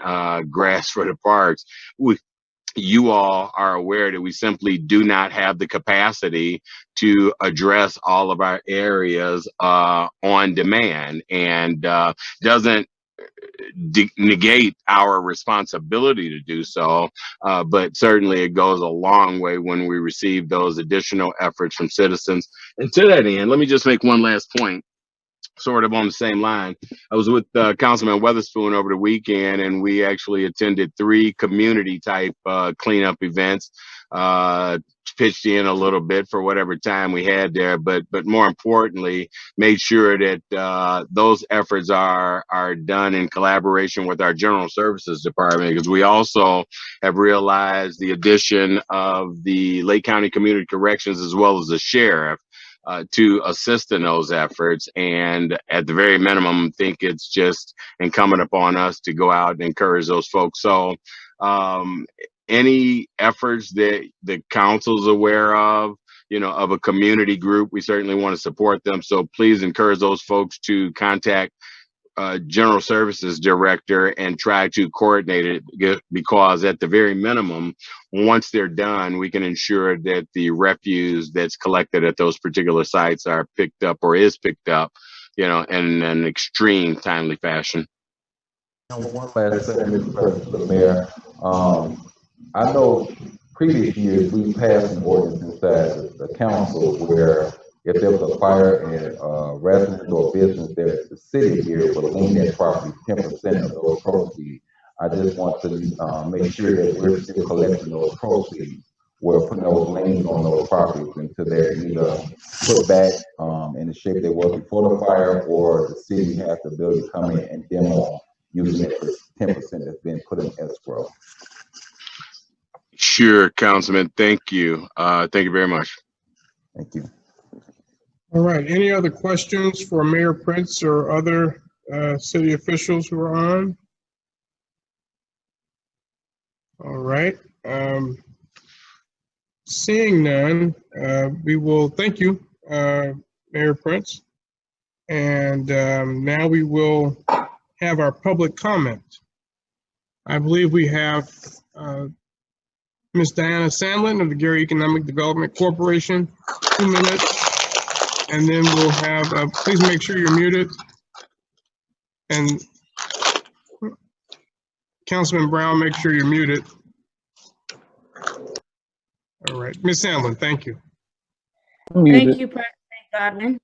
grass for the parks. You all are aware that we simply do not have the capacity to address all of our areas on demand, and doesn't negate our responsibility to do so, but certainly it goes a long way when we receive those additional efforts from citizens. And to that end, let me just make one last point, sort of on the same line. I was with Councilman Weatherspoon over the weekend, and we actually attended 3 community type cleanup events, pitched in a little bit for whatever time we had there, but more importantly, made sure that those efforts are done in collaboration with our General Services Department, because we also have realized the addition of the Lake County Community Corrections as well as the sheriff to assist in those efforts. And at the very minimum, I think it's just incumbent upon us to go out and encourage those folks. So any efforts that the council's aware of, of a community group, we certainly want to support them. So please encourage those folks to contact General Services Director and try to coordinate it, because at the very minimum, once they're done, we can ensure that the refuse that's collected at those particular sites are picked up or is picked up, in an extreme timely fashion. One last thing, Mr. President, the mayor. I know previous years we passed an ordinance inside the council where if there was a fire in a residence or business, the city here will lien that property 10% of those proceeds. I just want to make sure that we're still collecting those proceeds. We're putting those liens on those properties until they're either put back in the shape they were before the fire, or the city has the ability to come in and demo using that 10% that's been put in escrow. Sure, Councilman. Thank you. Thank you very much. Thank you. All right. Any other questions for Mayor Prince or other city officials who are on? All right. Seeing none, we will thank you, Mayor Prince. And now we will have our public comment. I believe we have Ms. Diana Sandlin of the Gary Economic Development Corporation, 2 minutes. And then we'll have, please make sure you're muted. And Councilman Brown, make sure you're muted. All right, Ms. Sandlin, thank you. Thank you, President Godwin.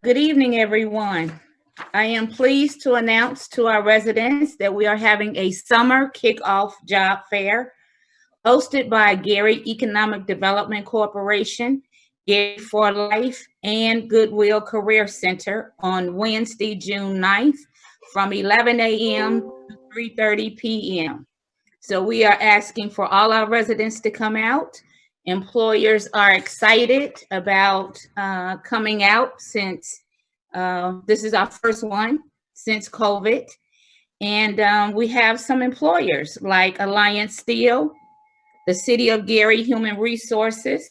Good evening, everyone. I am pleased to announce to our residents that we are having a summer kickoff job fair hosted by Gary Economic Development Corporation, Gary for Life, and Goodwill Career Center on Wednesday, June 9th from 11 a.m. to 3:30 p.m. So we are asking for all our residents to come out. Employers are excited about coming out since this is our first one since COVID. And we have some employers like Alliance Steel, the City of Gary Human Resources,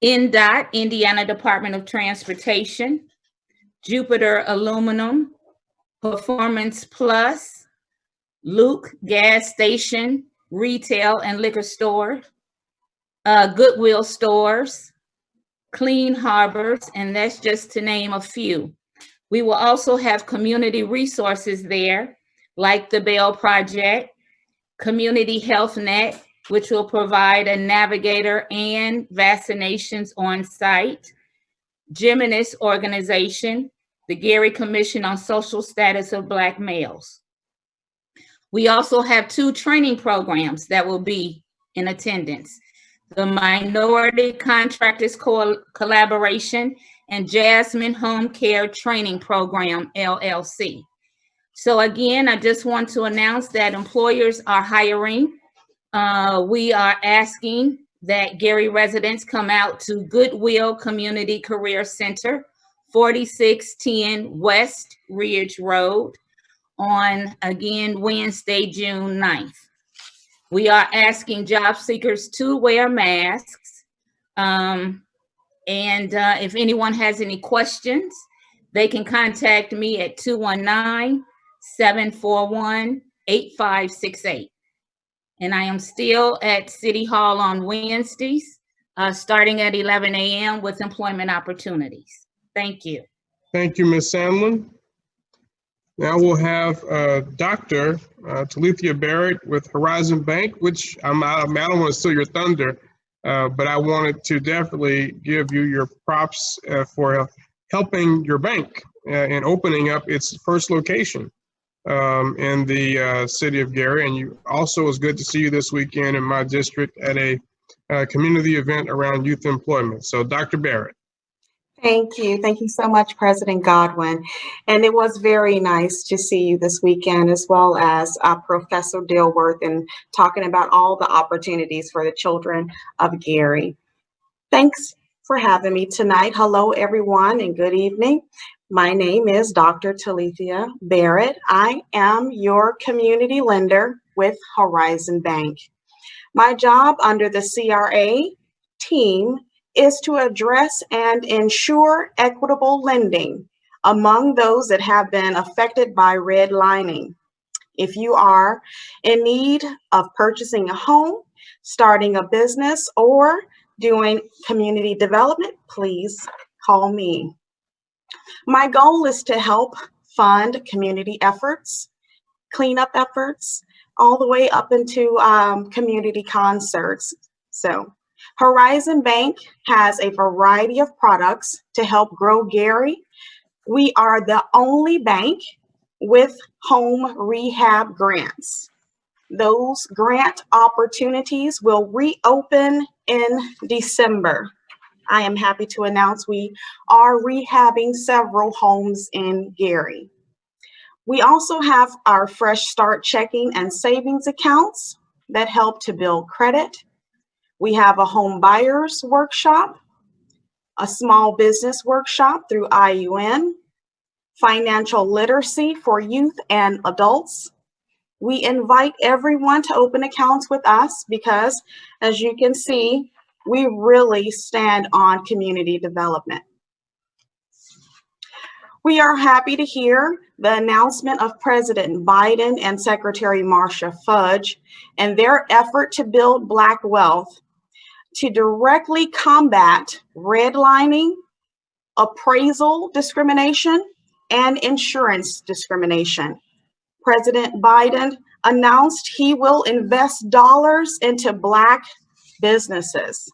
INDOT, Indiana Department of Transportation, Jupiter Aluminum, Performance Plus, Luke Gas Station, Retail and Liquor Store, Goodwill Stores, Clean Harbors, and that's just to name a few. We will also have community resources there, like the Bell Project, Community Health Net, which will provide a navigator and vaccinations on site, Geminis Organization, the Gary Commission on Social Status of Black Males. We also have 2 training programs that will be in attendance: the Minority Contractors Collaboration and Jasmine Home Care Training Program, LLC. So again, I just want to announce that employers are hiring. We are asking that Gary residents come out to Goodwill Community Career Center, 4610 West Ridge Road on, again, Wednesday, June 9th. We are asking job seekers to wear masks. If anyone has any questions, they can contact me at 219-741-8568. And I am still at City Hall on Wednesdays, starting at 11 a.m. with employment opportunities. Thank you. Thank you, Ms. Sandlin. Now we'll have Dr. Talithia Barrett with Horizon Bank, which I don't want to steal your thunder, but I wanted to definitely give you your props for helping your bank in opening up its first location in the city of Gary. And you also, it's good to see you this weekend in my district at a community event around youth employment. So Dr. Barrett. Thank you. Thank you so much, President Godwin. And it was very nice to see you this weekend, as well as Professor Dilworth, and talking about all the opportunities for the children of Gary. Thanks for having me tonight. Hello, everyone, and good evening. My name is Dr. Talithia Barrett. I am your community lender with Horizon Bank. My job under the CRA team is to address and ensure equitable lending among those that have been affected by redlining. If you are in need of purchasing a home, starting a business, or doing community development, please call me. My goal is to help fund community efforts, cleanup efforts, all the way up into community concerts. So Horizon Bank has a variety of products to help grow Gary. We are the only bank with home rehab grants. Those grant opportunities will reopen in December. I am happy to announce we are rehabbing several homes in Gary. We also have our Fresh Start checking and savings accounts that help to build credit. We have a home buyers workshop, a small business workshop through IUN, financial literacy for youth and adults. We invite everyone to open accounts with us because, as you can see, we really stand on community development. We are happy to hear the announcement of President Biden and Secretary Marsha Fudge and their effort to build Black wealth to directly combat redlining, appraisal discrimination, and insurance discrimination. President Biden announced he will invest dollars into Black businesses.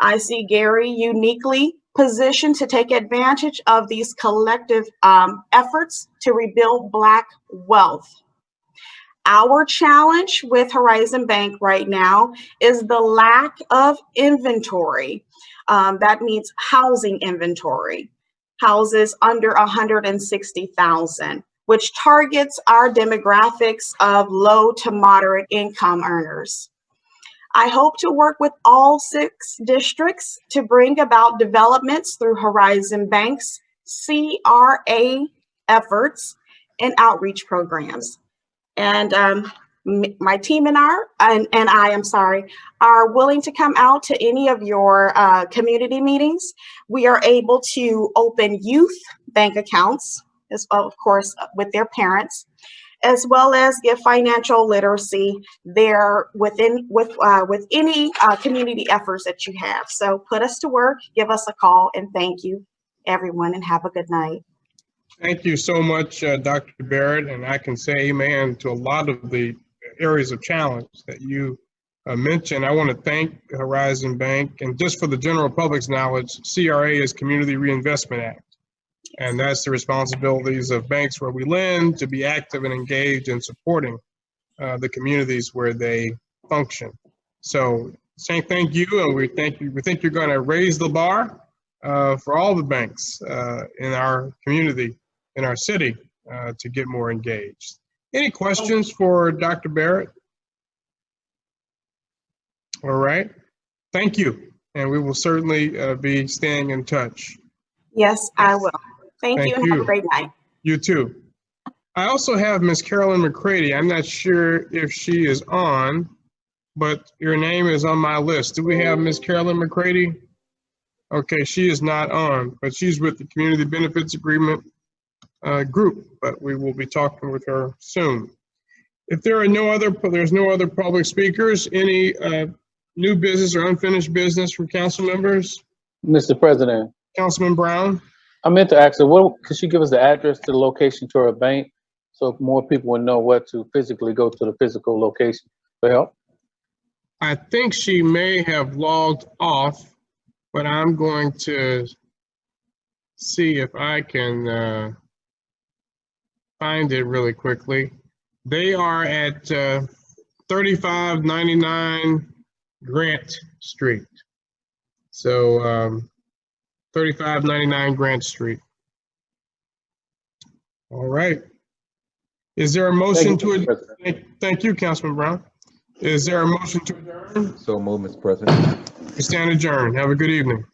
I see Gary uniquely positioned to take advantage of these collective efforts to rebuild Black wealth. Our challenge with Horizon Bank right now is the lack of inventory. That means housing inventory, houses under 160,000, which targets our demographics of low to moderate income earners. I hope to work with all 6 districts to bring about developments through Horizon Bank's CRA efforts and outreach programs. And my team and I are willing to come out to any of your community meetings. We are able to open youth bank accounts, as of course, with their parents, as well as give financial literacy there with any community efforts that you have. So put us to work, give us a call, and thank you, everyone, and have a good night. Thank you so much, Dr. Barrett, and I can say amen to a lot of the areas of challenge that you mentioned. I want to thank Horizon Bank, and just for the general public's knowledge, CRA is Community Reinvestment Act. And that's the responsibilities of banks where we lend to be active and engaged in supporting the communities where they function. So saying thank you, and we think you're going to raise the bar for all the banks in our community, in our city, to get more engaged. Any questions for Dr. Barrett? All right, thank you. And we will certainly be staying in touch. Yes, I will. Thank you and have a great night. You too. I also have Ms. Carolyn McCready. I'm not sure if she is on, but your name is on my list. Do we have Ms. Carolyn McCready? Okay, she is not on, but she's with the Community Benefits Agreement group, but we will be talking with her soon. If there's no other public speakers, any new business or unfinished business from council members? Mr. President. Councilman Brown? I meant to ask her, could she give us the address to the location to her bank so more people would know what to physically go to the physical location for help? I think she may have logged off, but I'm going to see if I can find it really quickly. They are at 3599 Grant Street. So 3599 Grant Street. All right. Is there a motion to adjourn? Thank you, Councilman Brown. Is there a motion to adjourn? So moved, Mr. President. We stand adjourned. Have a good evening.